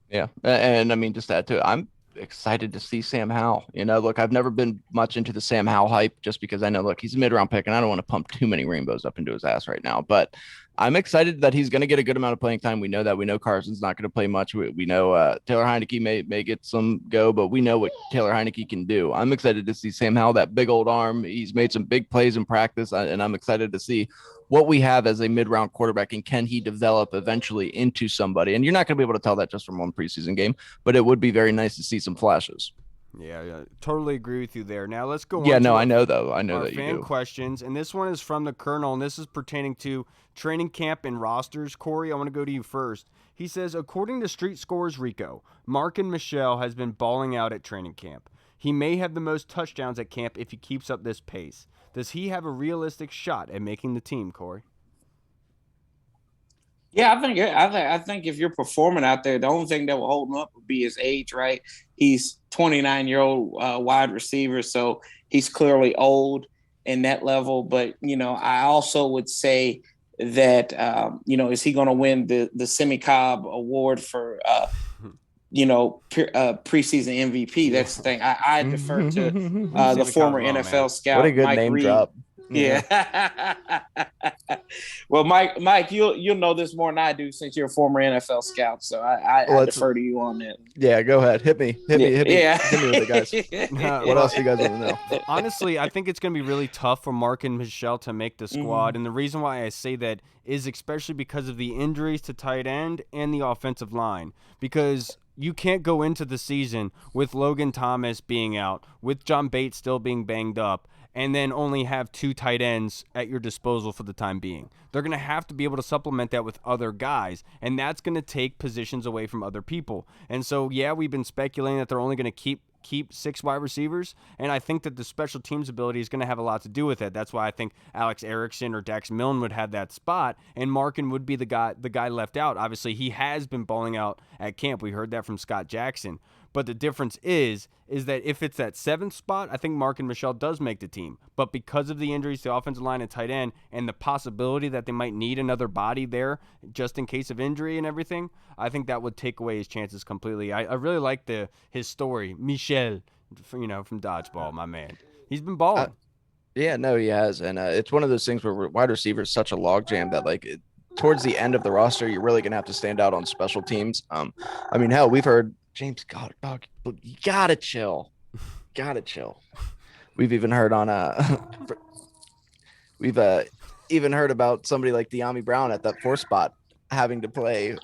Yeah, and I mean, just that too. I'm excited to see Sam Howell. Look, I've never been much into the Sam Howell hype just because I know, look, he's a mid-round pick, and I don't want to pump too many rainbows up into his ass right now. But I'm excited that he's going to get a good amount of playing time. We know that. We know Carson's not going to play much. We know Taylor Heineke may get some go, but we know what Taylor Heineke can do. I'm excited to see Sam Howell, that big old arm. He's made some big plays in practice, and I'm excited to see what we have as a mid-round quarterback, and can he develop eventually into somebody? And you're not going to be able to tell that just from one preseason game, but it would be very nice to see some flashes. Yeah, totally agree with you there. Now let's go on. Yeah, no, to I know though. I know our that you fan do. questions, and this one is from the Colonel, and this is pertaining to training camp and rosters. Corey, I want to go to you first. He says, according to Street Scores Rico, Marken Michel has been balling out at training camp. He may have the most touchdowns at camp if he keeps up this pace. Does he have a realistic shot at making the team, Corey? Yeah, I think if you're performing out there, the only thing that will hold him up would be his age, right? He's 29-year-old wide receiver, so he's clearly old in that level. But I also would say that is he going to win the Semi-Cobb Award for preseason MVP? That's the thing. I defer to the former NFL scout. What a good Mike name Reed. drop. Yeah. Well, Mike, you'll know this more than I do since you're a former NFL scout. So I defer to you on that. Yeah, go ahead. Hit me. Yeah. Hit me with it, guys. What else do you guys want to know? Honestly, I think it's going to be really tough for Marken Michel to make the squad. And the reason why I say that is especially because of the injuries to tight end and the offensive line. Because you can't go into the season with Logan Thomas being out, with John Bates still being banged up, and then only have two tight ends at your disposal for the time being. They're going to have to be able to supplement that with other guys, and that's going to take positions away from other people. And so, yeah, we've been speculating that they're only going to keep 6 wide receivers, and I think that the special teams ability is going to have a lot to do with it. That's why I think Alex Erickson or Dax Milne would have that spot, and Marken would be the guy left out. Obviously, he has been balling out at camp. We heard that from Scott Jackson. But the difference is that if it's that 7th spot, I think Marken Michel does make the team. But because of the injuries to the offensive line and tight end and the possibility that they might need another body there just in case of injury and everything, I think that would take away his chances completely. I really like his story. Michel, from Dodgeball, my man. He's been balling. Yeah, no, he has. And it's one of those things where wide receiver is such a logjam that, towards the end of the roster, you're really going to have to stand out on special teams. I mean, hell, we've heard James, God, dog, you gotta chill. We've even heard even heard about somebody like De'Ami Brown at that 4th spot having to play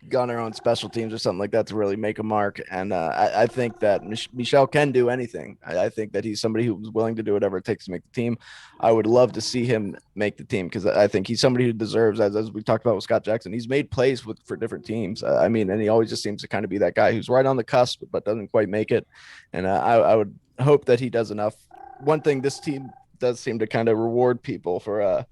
gunner on special teams or something like that to really make a mark. And I think that Michel can do anything. I think that he's somebody who's willing to do whatever it takes to make the team. I would love to see him make the team because I think he's somebody who deserves, as we talked about with Scott Jackson, he's made plays for different teams. And he always just seems to kind of be that guy who's right on the cusp but doesn't quite make it. And I would hope that he does enough. One thing this team does seem to kind of reward people for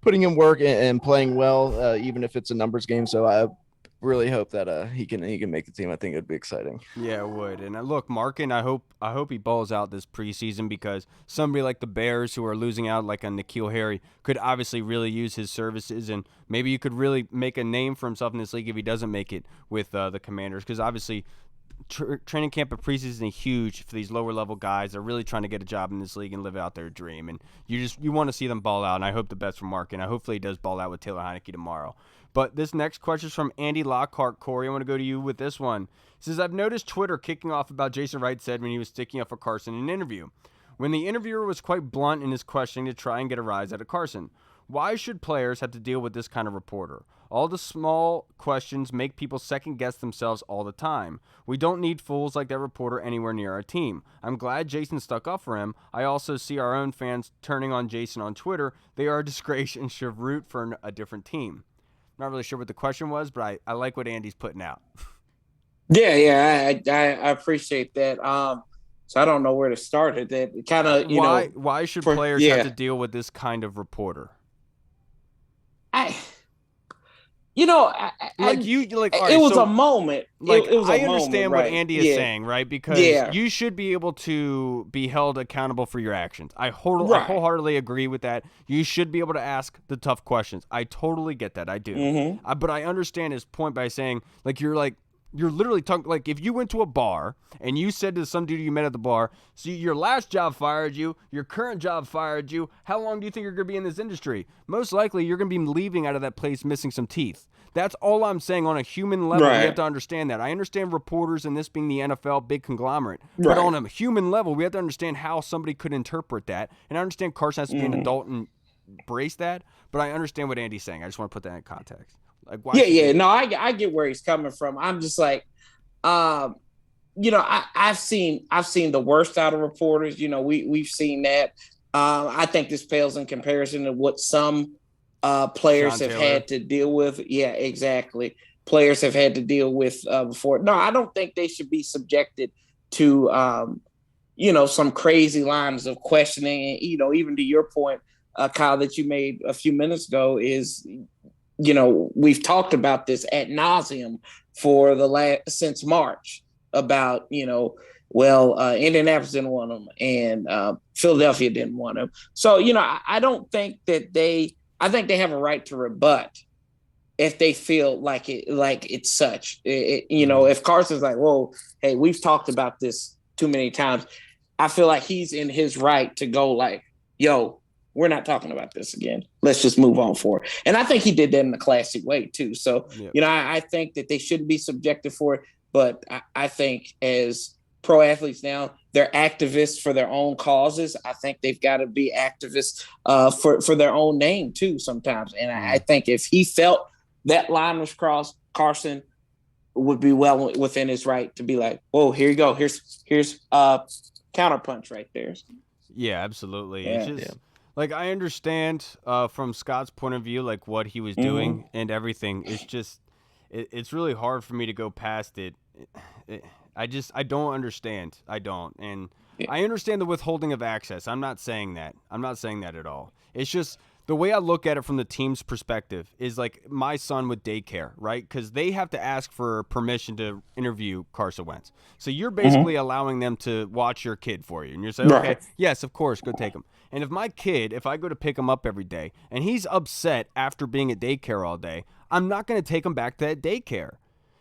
putting in work and playing well, even if it's a numbers game. So really hope that he can make the team. I think it'd be exciting. Yeah, it would. And look, Markin, I hope he balls out this preseason, because somebody like the Bears, who are losing out like a N'Keal Harry, could obviously really use his services, and maybe you could really make a name for himself in this league if he doesn't make it with the Commanders, because obviously training camp and preseason is huge for these lower level guys. They're really trying to get a job in this league and live out their dream, and you want to see them ball out. And I hope the best for Markin. Hopefully he does ball out with Taylor Heineke tomorrow. But this next question is from Andy Lockhart. Corey, I want to go to you with this one. He says, I've noticed Twitter kicking off about Jason Wrights said when he was sticking up for Carson in an interview, when the interviewer was quite blunt in his questioning to try and get a rise out of Carson. Why should players have to deal with this kind of reporter? All the small questions make people second-guess themselves all the time. We don't need fools like that reporter anywhere near our team. I'm glad Jason stuck up for him. I also see our own fans turning on Jason on Twitter. They are a disgrace and should root for a different team. Not really sure what the question was, but I like what Andy's putting out. Yeah, I appreciate that. So I don't know where to start at that. Kind of, why should players have to deal with this kind of reporter? It was a moment. Like, it was a I understand moment, what right? Andy is saying, right? Because you should be able to be held accountable for your actions. I wholeheartedly agree with that. You should be able to ask the tough questions. I totally get that. I do. Mm-hmm. But I understand his point by saying, you're literally talking, like, if you went to a bar and you said to some dude you met at the bar, so your last job fired you, your current job fired you, how long do you think you're going to be in this industry? Most likely you're going to be leaving out of that place missing some teeth. That's all I'm saying. On a human level, we have to understand that. I understand reporters and this being the NFL, big conglomerate. But on a human level, we have to understand how somebody could interpret that. And I understand Carson has to be an adult and embrace that, but I understand what Andy's saying. I just want to put that in context. Like, why No, I get where he's coming from. I'm just like, I've seen the worst out of reporters. We've seen that. I think this pales in comparison to what some players have had to deal with. Yeah, exactly. Players have had to deal with before. No, I don't think they should be subjected to, some crazy lines of questioning. And, even to your point, Kyle, that you made a few minutes ago is, we've talked about this ad nauseum for since March about, Indianapolis didn't want them and Philadelphia didn't want them. So, I don't think that I think they have a right to rebut if they feel like it's such. If Carson's like, whoa, hey, we've talked about this too many times, I feel like he's in his right to go like, yo, we're not talking about this again. Let's just move on forward. And I think he did that in a classic way too. So, I think that they shouldn't be subjected for it, but I think as pro athletes now, they're activists for their own causes. I think they've got to be activists for their own name too sometimes. And I think if he felt that line was crossed, Carson would be well within his right to be like, "Whoa, here you go. Here's counterpunch right there." Yeah, absolutely. Yeah. It's just like, I understand from Scott's point of view, like what he was doing and everything. It's just it's really hard for me to go past it. I don't understand. I don't. And I understand the withholding of access. I'm not saying that. I'm not saying that at all. It's just the way I look at it from the team's perspective is like my son with daycare, right? Because they have to ask for permission to interview Carson Wentz. So you're basically allowing them to watch your kid for you. And you're saying, okay, yes, of course, go take him. And if I go to pick him up every day and he's upset after being at daycare all day, I'm not going to take him back to that daycare.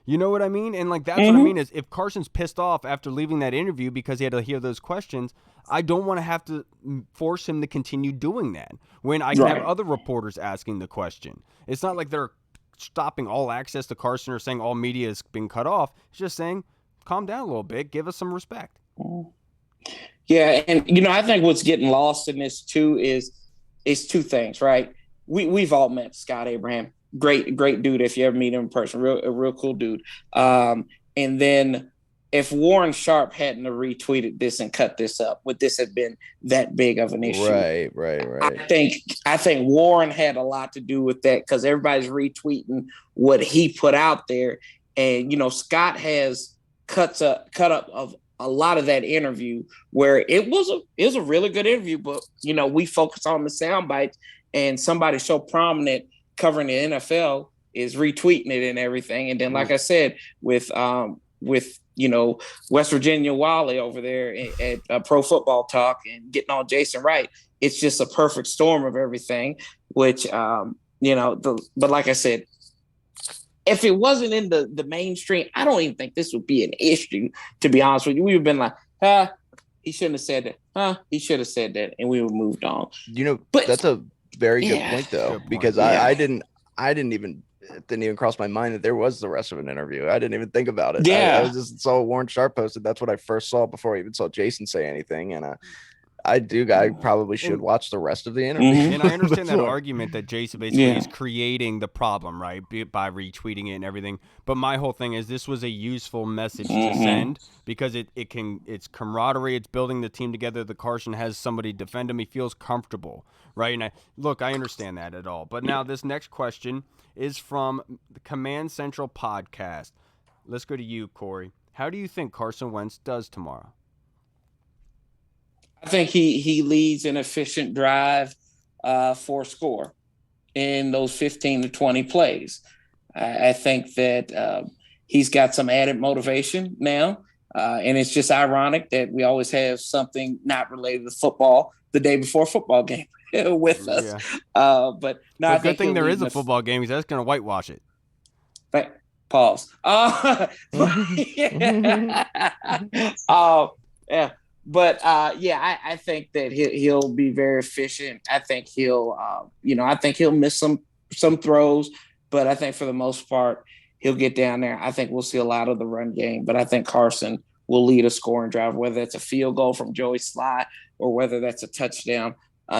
You know what I mean? And like, that's what I mean is if Carson's pissed off after leaving that interview because he had to hear those questions, I don't want to have to force him to continue doing that when I can have other reporters asking the question. It's not like they're stopping all access to Carson or saying all media is being cut off. It's just saying, calm down a little bit, give us some respect. Yeah, and I think what's getting lost in this too is two things, right? We've all met Scott Abraham. Great dude if you ever meet him in person. A real cool dude. And then if Warren Sharp hadn't have retweeted this and cut this up, would this have been that big of an issue? Right. I think Warren had a lot to do with that because everybody's retweeting what he put out there. And, Scott has cut up of a lot of that interview where it was a really good interview, but, we focus on the sound bites and somebody so prominent covering the NFL is retweeting it and everything. And then, like I said, with West Virginia Wally over there at Pro Football Talk and getting on Jason Wright, it's just a perfect storm of everything. Which but like I said, if it wasn't in the mainstream, I don't even think this would be an issue. To be honest with you, we would have been like, he shouldn't have said that. He should have said that, and we would have moved on. But that's a very good point, though, because I didn't even cross my mind that there was the rest of an interview. I didn't even think about it. I was just saw Warren Sharp posted. That's what I first saw before I even saw Jason say anything. And I probably should watch the rest of the interview. And I understand that argument that Jason basically is creating the problem, right, by retweeting it and everything. But my whole thing is this was a useful message to send because it's camaraderie. It's building the team together. The Carson has somebody defend him. He feels comfortable, right? And I understand that at all. But now this next question is from the Command Central podcast. Let's go to you, Corey. How do you think Carson Wentz does tomorrow? I think he leads an efficient drive for a score in those 15 to 20 plays. I think that he's got some added motivation now. And it's just ironic that we always have something not related to football the day before football game with us. Yeah. But no, I think good thing there is a football game because that's going to whitewash it. Right. Pause. Yeah. But I think that he'll be very efficient. I think he'll miss some throws, but I think for the most part he'll get down there. I think we'll see a lot of the run game, but I think Carson will lead a scoring drive, whether it's a field goal from Joey Sly or whether that's a touchdown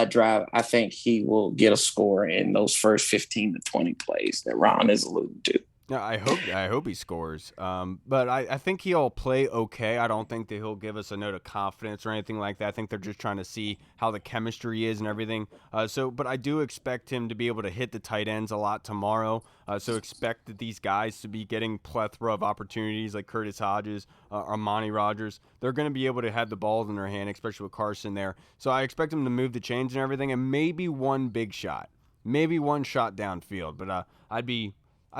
drive. I think he will get a score in those first 15 to 20 plays that Ron is alluding to. Yeah, I hope he scores. But I think he'll play okay. I don't think that he'll give us a note of confidence or anything like that. I think they're just trying to see how the chemistry is and everything. But I do expect him to be able to hit the tight ends a lot tomorrow. So expect that these guys to be getting plethora of opportunities like Curtis Hodges, Armani Rogers. They're going to be able to have the balls in their hand, especially with Carson there. So I expect him to move the chains and everything, and maybe one big shot, maybe one shot downfield. But I'd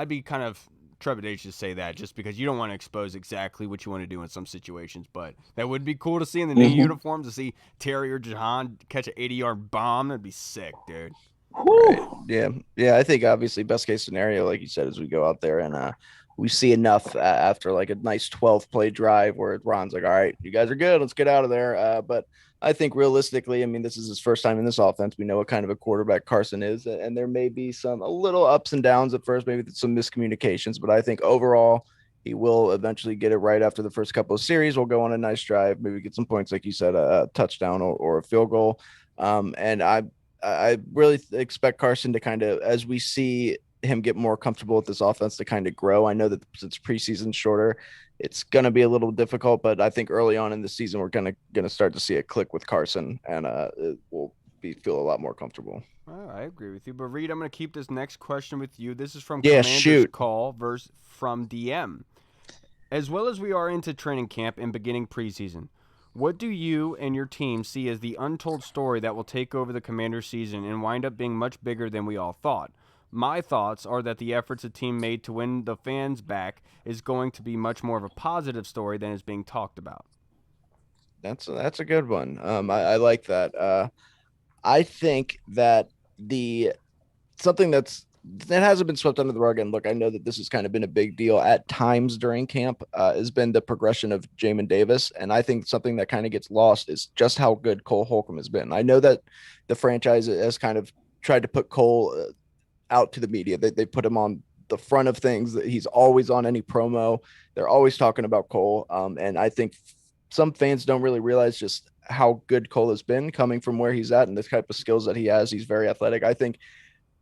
be kind of trepidatious to say that just because you don't want to expose exactly what you want to do in some situations. But that would be cool to see in the new uniform, to see Terry or Jahan catch an 80-yard bomb. That'd be sick, dude. Right. Yeah. I think obviously best case scenario, like you said, is we go out there and we see enough after like a nice 12-play drive where Ron's like, all right, you guys are good. Let's get out of there. But I think realistically, I mean, this is his first time in this offense. We know what kind of a quarterback Carson is, and there may be a little ups and downs at first, maybe some miscommunications, but I think overall he will eventually get it right after the first couple of series. We'll go on a nice drive, maybe get some points, like you said, a touchdown or a field goal. And I really expect Carson to kind of, as we see him get more comfortable with this offense, to kind of grow. I know that since preseason shorter, it's going to be a little difficult, but I think early on in the season, we're going to start to see a click with Carson, and we'll feel a lot more comfortable. Oh, I agree with you. But Reed, I'm going to keep this next question with you. This is from Commander's Call from DM. As well as we are into training camp and beginning preseason, what do you and your team see as the untold story that will take over the Commander season and wind up being much bigger than we all thought? My thoughts are that the efforts the team made to win the fans back is going to be much more of a positive story than is being talked about. That's a good one. I like that. I think that something that hasn't been swept under the rug, and look, I know that this has kind of been a big deal at times during camp, has been the progression of Jamin Davis. And I think something that kind of gets lost is just how good Cole Holcomb has been. I know that the franchise has kind of tried to put Cole out to the media. They put him on the front of things. He's always on any promo. They're always talking about Cole. And I think some fans don't really realize just how good Cole has been coming from where he's at and the type of skills that he has. He's very athletic. I think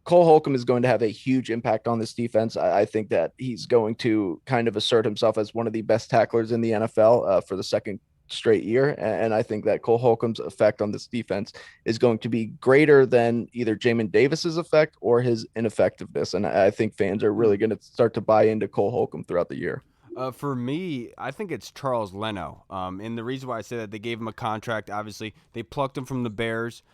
Cole Holcomb is going to have a huge impact on this defense. I think that he's going to kind of assert himself as one of the best tacklers in the NFL for the second straight year. And I think that Cole Holcomb's effect on this defense is going to be greater than either Jamin Davis's effect or his ineffectiveness. And I think fans are really going to start to buy into Cole Holcomb throughout the year. For me, I think it's Charles Leno. And the reason why I say that, they gave him a contract. Obviously, they plucked him from the Bears.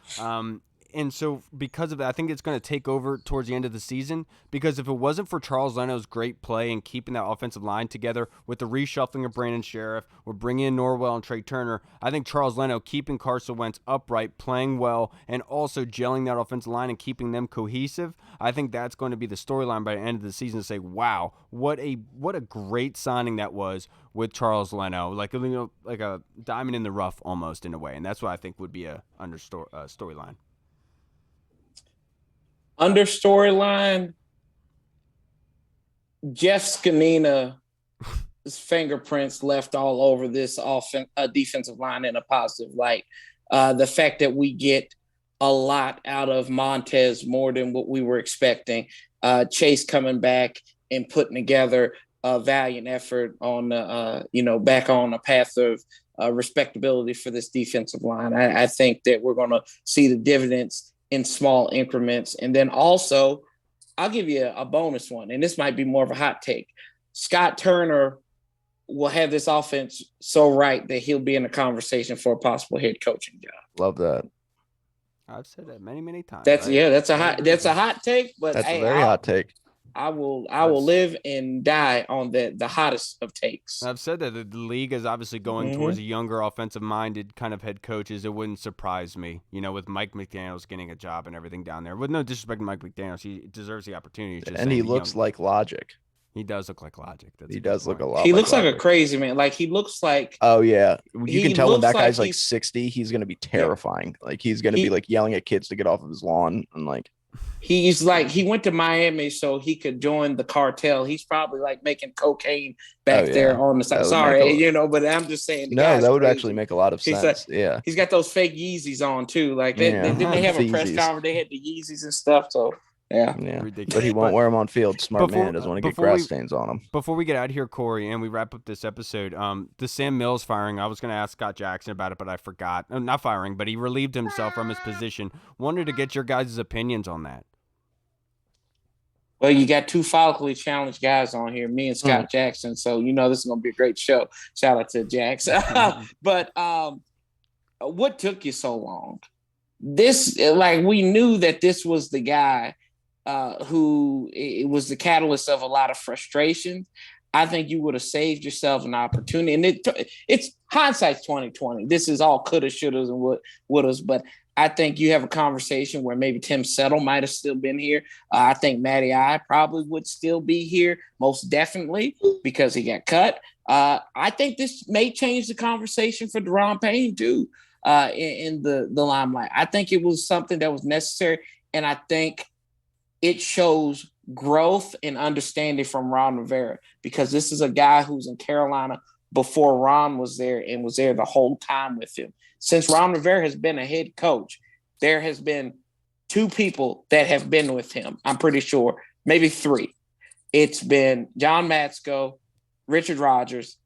And so because of that, I think it's going to take over towards the end of the season, because if it wasn't for Charles Leno's great play and keeping that offensive line together with the reshuffling of Brandon Sheriff, we're bringing in Norwell and Trey Turner, I think Charles Leno keeping Carson Wentz upright, playing well, and also gelling that offensive line and keeping them cohesive, I think that's going to be the storyline by the end of the season, to say, wow, what a great signing that was with Charles Leno, like a diamond in the rough almost in a way. And that's what I think would be a storyline. Under storyline, Jeff Scanina's fingerprints left all over this defensive line in a positive light. The fact that we get a lot out of Montez, more than what we were expecting. Chase coming back and putting together a valiant effort on, back on a path of respectability for this defensive line. I think that we're going to see the dividends in small increments. And then also, I'll give you a bonus one, and this might be more of a hot take. Scott Turner will have this offense so right that he'll be in a conversation for a possible head coaching job. Love that. I've said that many times. That's a hot take, but that's a very hot take. I will live and die on the hottest of takes. I've said that the league is obviously going towards a younger offensive-minded kind of head coaches. It wouldn't surprise me, with Mike McDaniels getting a job and everything down there. With no disrespect to Mike McDaniels, he deserves the opportunity. And he looks like logic. He does look like logic. He does look a lot. He looks like a crazy man. Like he looks like. Oh yeah, you can tell when that guy's like 60, he's gonna be terrifying. Yeah. Like he's gonna be like yelling at kids to get off of his lawn and like. He's like, he went to Miami so he could join the cartel. He's probably like making cocaine back there on the side. Sorry, but I'm just saying. No, that would actually make a lot of sense. Like, he's got those fake Yeezys on too. Like, didn't they have a press conference? They had the Yeezys and stuff. So, yeah. Ridiculous. But he won't wear them on field. Smart man doesn't want to get grass stains on him. Before we get out of here, Corey, and we wrap up this episode, the Sam Mills firing, I was going to ask Scott Jackson about it, but I forgot. Not firing, but he relieved himself from his position. Wanted to get your guys' opinions on that. Well, you got two follically challenged guys on here, me and Scott Jackson. So, this is going to be a great show. Shout out to Jackson. But what took you so long? We knew that this was the guy who it was the catalyst of a lot of frustration. I think you would have saved yourself an opportunity. And it's hindsight's 2020. This is all coulda, shouldas, and wouldas. But I think you have a conversation where maybe Tim Settle might have still been here. I think Matty I probably would still be here, most definitely, because he got cut. I think this may change the conversation for Deron Payne, too, in the limelight. I think it was something that was necessary, and I think it shows growth and understanding from Ron Rivera, because this is a guy who's in Carolina before Ron was there and was there the whole time with him. Since Ron Rivera has been a head coach, there has been two people that have been with him. I'm pretty sure, maybe three. It's been John Matsko, Richard Rodgers,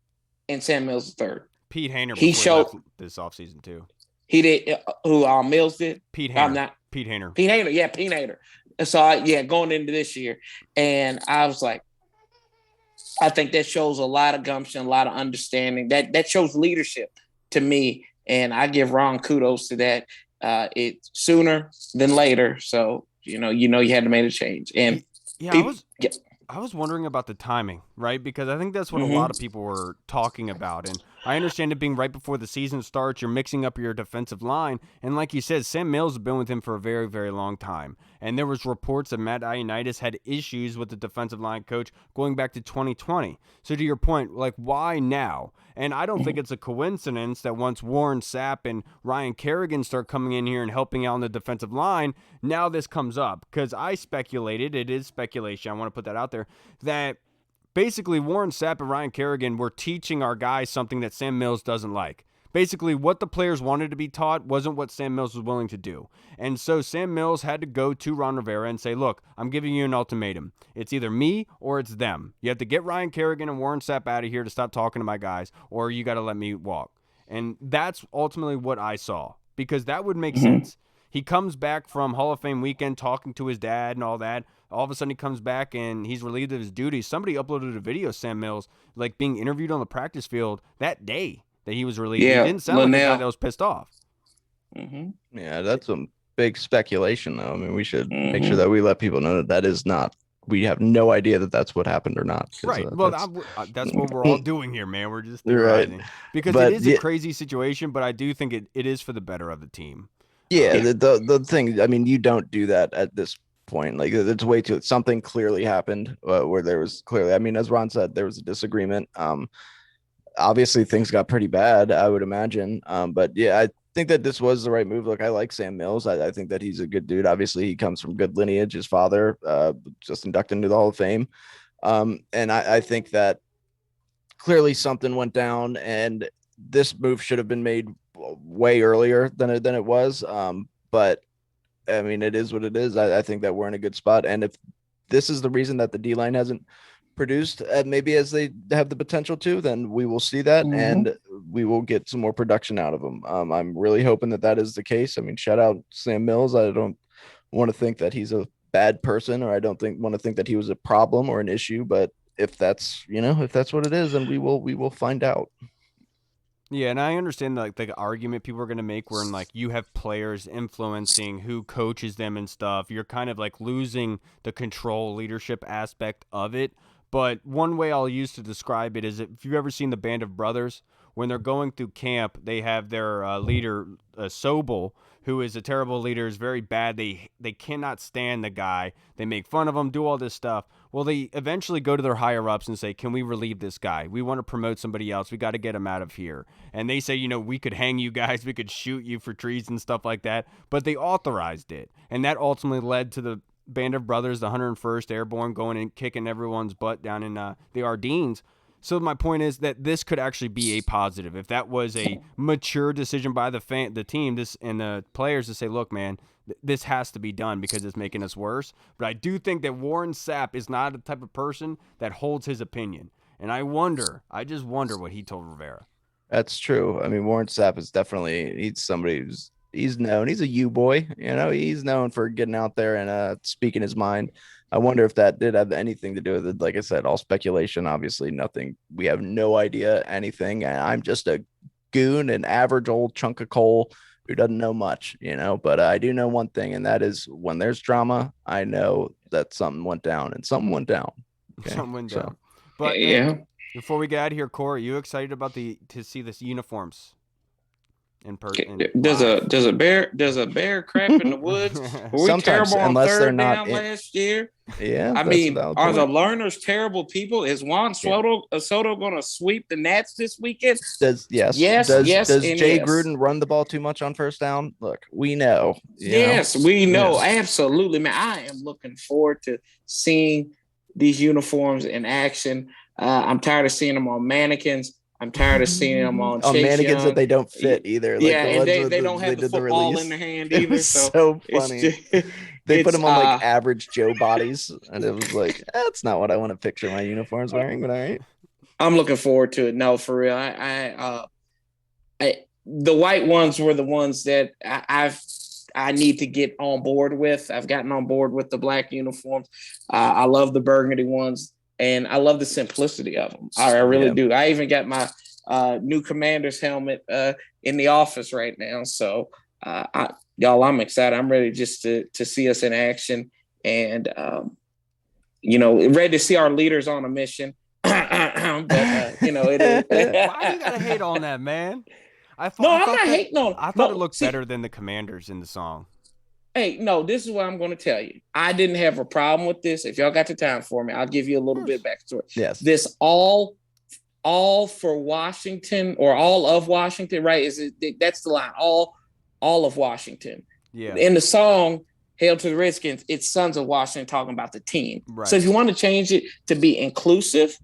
and Sam Mills III. Pete Hainer. He showed this offseason too. He did. Who Mills did? Pete Hainer. Pete Hainer. Pete Hainer. Yeah, Pete Hainer. So going into this year, and I was like, I think that shows a lot of gumption, a lot of understanding. That shows leadership to me, and I give Ron kudos to that. It's sooner than later, so you had to make a change. And I was wondering about the timing, right? Because I think that's what a lot of people were talking about. And I understand it being right before the season starts, you're mixing up your defensive line. And like you said, Sam Mills has been with him for a very, very long time. And there was reports that Matt Ioannidis had issues with the defensive line coach going back to 2020. So to your point, like, why now? And I don't think it's a coincidence that once Warren Sapp and Ryan Kerrigan start coming in here and helping out on the defensive line, now this comes up. Because I speculated, it is speculation, I want to put that out there, that basically Warren Sapp and Ryan Kerrigan were teaching our guys something that Sam Mills doesn't like. Basically, what the players wanted to be taught wasn't what Sam Mills was willing to do. And so Sam Mills had to go to Ron Rivera and say, look, I'm giving you an ultimatum. It's either me or it's them. You have to get Ryan Kerrigan and Warren Sapp out of here to stop talking to my guys, or you got to let me walk. And that's ultimately what I saw, because that would make sense. He comes back from Hall of Fame weekend talking to his dad and all that. All of a sudden he comes back and he's relieved of his duties. Somebody uploaded a video of Sam Mills like being interviewed on the practice field that day that he was relieved. Yeah, he didn't sound like the guy that was pissed off. Yeah, that's some big speculation, though. I mean, we should make sure that we let people know that that is not. We have no idea that that's what happened or not. Right. Well, that's what we're all doing here, man. We're just theorizing. Right. Because it is a crazy situation, but I do think it is for the better of the team. Yeah, the thing, I mean, you don't do that at this point. Like, it's way too, something clearly happened where there was clearly, I mean, as Ron said, there was a disagreement. Obviously things got pretty bad, I would imagine. But yeah, I think that this was the right move. Look, I like Sam Mills. I think that he's a good dude. Obviously he comes from good lineage. His father just inducted into the Hall of Fame. And I think that clearly something went down, and this move should have been made way earlier than it was. But I mean, it is what it is. I think that we're in a good spot. And if this is the reason that the D-line hasn't produced maybe as they have the potential to, then we will see that and we will get some more production out of them. I'm really hoping that is the case. I mean, shout out Sam Mills. I don't want to think that he's a bad person, or I don't want to think that he was a problem or an issue, but if that's what it is, then we will find out. Yeah, and I understand the argument people are going to make where you have players influencing who coaches them and stuff. You're kind of losing the control leadership aspect of it. But one way I'll use to describe it is if you've ever seen the Band of Brothers, when they're going through camp, they have their leader, Sobel, who is a terrible leader, is very bad. They cannot stand the guy. They make fun of him, do all this stuff. Well, they eventually go to their higher-ups and say, can we relieve this guy? We want to promote somebody else. We got to get him out of here. And they say, we could hang you guys. We could shoot you for treason and stuff like that. But they authorized it. And that ultimately led to the Band of Brothers, the 101st Airborne, going and kicking everyone's butt down in the Ardennes. So my point is that this could actually be a positive. If that was a mature decision by the team, and the players to say, look, man, this has to be done because it's making us worse. But I do think that Warren Sapp is not the type of person that holds his opinion. And I just wonder what he told Rivera. That's true. I mean, Warren Sapp is he's somebody he's known. He's a U-boy, he's known for getting out there and speaking his mind. I wonder if that did have anything to do with it. Like I said, all speculation, obviously nothing. We have no idea anything. And I'm just a goon, an average old chunk of coal who doesn't know much, but I do know one thing, and that is when there's drama, I know that something went down, and something went down. Okay? Something went down. But yeah, before we get out of here, Corey, are you excited about to see this uniforms? In person. Does a bear crap in the woods? Were we Sometimes, terrible on unless they're third not down last year? Yeah, I mean, are the learners terrible people? Is Juan Soto going to sweep the Nats this weekend? Does Jay Gruden run the ball too much on first down? Look, we know. We know. Yes. Absolutely, man. I am looking forward to seeing these uniforms in action. I'm tired of seeing them on mannequins. I'm tired of seeing them on Chase mannequins Young. That they don't fit either. And they don't have the football in their hand either. So funny. They put them on average Joe bodies, and it was that's not what I want to picture my uniforms wearing. But all right, I'm looking forward to it. No, for real. The white ones were the ones that I need to get on board with. I've gotten on board with the black uniforms. I love the burgundy ones. And I love the simplicity of them. I really do. I even got my new Commander's helmet in the office right now. So, I'm excited. I'm ready just to see us in action and, ready to see our leaders on a mission. But, it is. Why you got to hate on that, man? I'm not hating on it. I thought it looked better than the Commanders in the song. Hey, no, this is what I'm going to tell you. I didn't have a problem with this. If y'all got the time for me, I'll give you a little bit backstory. Yes. This all for Washington or all of Washington, right? That's the line. All of Washington. Yeah. In the song, Hail to the Redskins, it's Sons of Washington talking about the team. Right. So if you want to change it to be inclusive,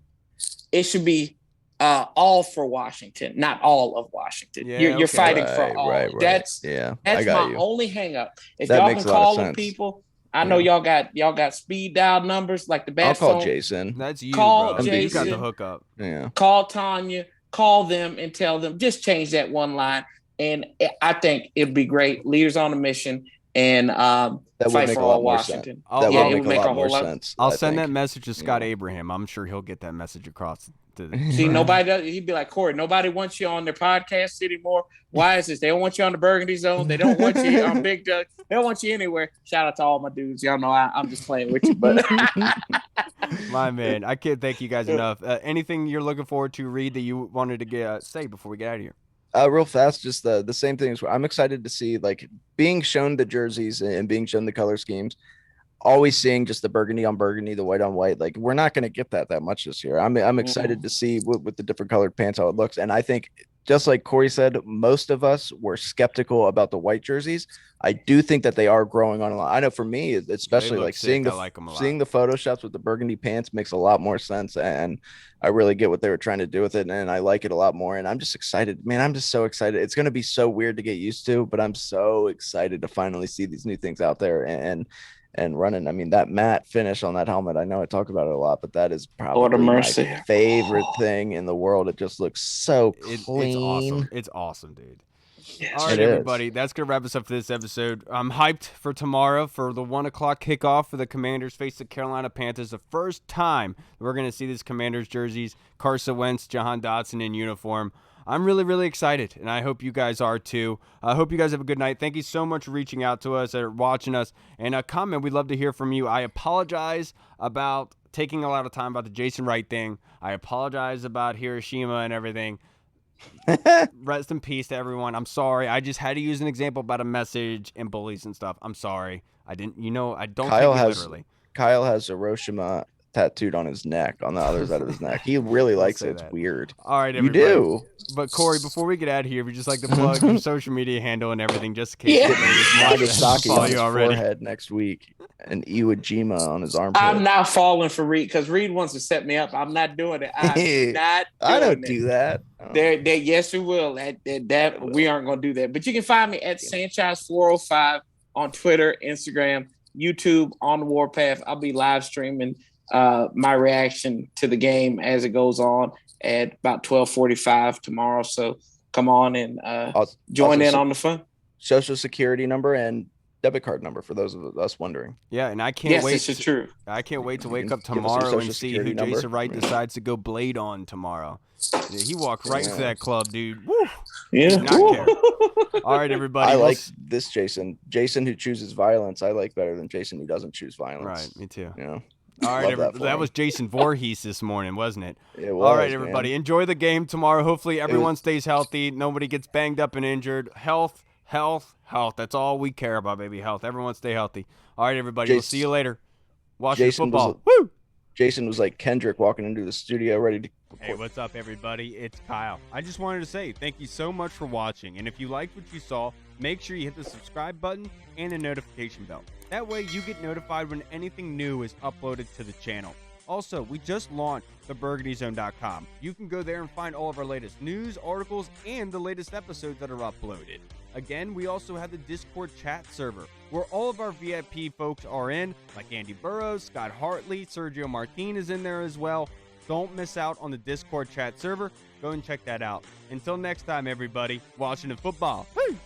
it should be all for Washington, not all of Washington. Yeah, you're fighting for all. Right. That's my only hang up. If that y'all can call the people, I know y'all got speed dial numbers like the best. I'll call Jason. That's you. Call bro. Jason. You got the hookup. Yeah. Call Tanya. Call them and tell them just change that one line. And I think it'd be great. Leaders on a mission and fight for all Washington. That would make a lot more sense. I'll send that message to Scott Abraham. I'm sure he'll get that message across See, nobody does. He'd be like, Corey, nobody wants you on their podcast anymore. Why is this? They don't want you on the Burgundy Zone. They don't want you on Big Doug. They don't want you anywhere. Shout out to all my dudes. Y'all know I'm just playing with you, but my man, I can't thank you guys enough. Anything you're looking forward to, Reed, that you wanted to say before we get out of here? Real fast, just the same thing. I'm excited to see, like, being shown the jerseys and being shown the color schemes. Always seeing just the burgundy on burgundy, the white on white. Like, we're not going to get that much this year. I'm excited to see with the different colored pants how it looks. And I think, just like Corey said, most of us were skeptical about the white jerseys. I do think that they are growing on a lot. I know for me, especially like seeing the photoshops with the burgundy pants makes a lot more sense. And I really get what they were trying to do with it. And I like it a lot more. And I'm just excited, man. I'm just so excited. It's going to be so weird to get used to, but I'm so excited to finally see these new things out there and running. I mean, that matte finish on that helmet, I know I talk about it a lot, but that is probably my favorite thing in the world. It just looks so clean. It's awesome, dude. Yes, all right, everybody, that's going to wrap us up for this episode. I'm hyped for tomorrow for the 1 o'clock kickoff for the Commanders face the Carolina Panthers. The first time we're going to see these Commanders jerseys, Carson Wentz, Jahan Dotson in uniform. I'm really, really excited, and I hope you guys are too. I hope you guys have a good night. Thank you so much for reaching out to us or watching us. And a comment, we'd love to hear from you. I apologize about taking a lot of time about the Jason Wright thing. I apologize about Hiroshima and everything. Rest in peace to everyone. I'm sorry. I just had to use an example about a message and bullies and stuff. I'm sorry. I didn't, I don't take it literally. Kyle has Hiroshima tattooed on his neck, on the other side of his neck. He really likes it. It's weird. All right, everybody. You do. But Corey, before we get out of here, if you just like to plug your social media handle and everything, just in case Nagasaki on his forehead next week, and Iwo Jima on his armpit. I'm not falling for Reed because Reed wants to set me up. I'm not doing it. I don't do that. Yes, we will. That we aren't going to do that. But you can find me at Sanchez405 on Twitter, Instagram, YouTube, on the Warpath. I'll be live streaming my reaction to the game as it goes on at about 12:45 tomorrow. So come on and join in on the fun. Social security number and debit card number for those of us wondering. Yeah, and I can't wait. This is true. I can't wait to wake up tomorrow and see who Jason Wright decides to go blade on tomorrow. Yeah, he walked right into that club, dude. Woo! Yeah. Not care. All right, everybody. I like this Jason. Jason who chooses violence, I like better than Jason who doesn't choose violence. Right, me too. You know? All right, that was Jason Voorhees this morning, wasn't it? It was. All right, everybody. Man. Enjoy the game tomorrow. Hopefully everyone stays healthy. Nobody gets banged up and injured. Health. That's all we care about, baby. Health. Everyone stay healthy. All right, everybody. We'll see you later. Watching football. Woo! Jason was like Kendrick walking into the studio ready to record. Hey, what's up, everybody? It's Kyle. I just wanted to say thank you so much for watching. And if you liked what you saw, make sure you hit the subscribe button and the notification bell. That way you get notified when anything new is uploaded to the channel. Also, we just launched theburgundyzone.com. You can go there and find all of our latest news, articles, and the latest episodes that are uploaded. Again, we also have the Discord chat server, where all of our VIP folks are in, like Andy Burrows, Scott Hartley, Sergio Martin is in there as well. Don't miss out on the Discord chat server. Go and check that out. Until next time, everybody, Washington football. Woo!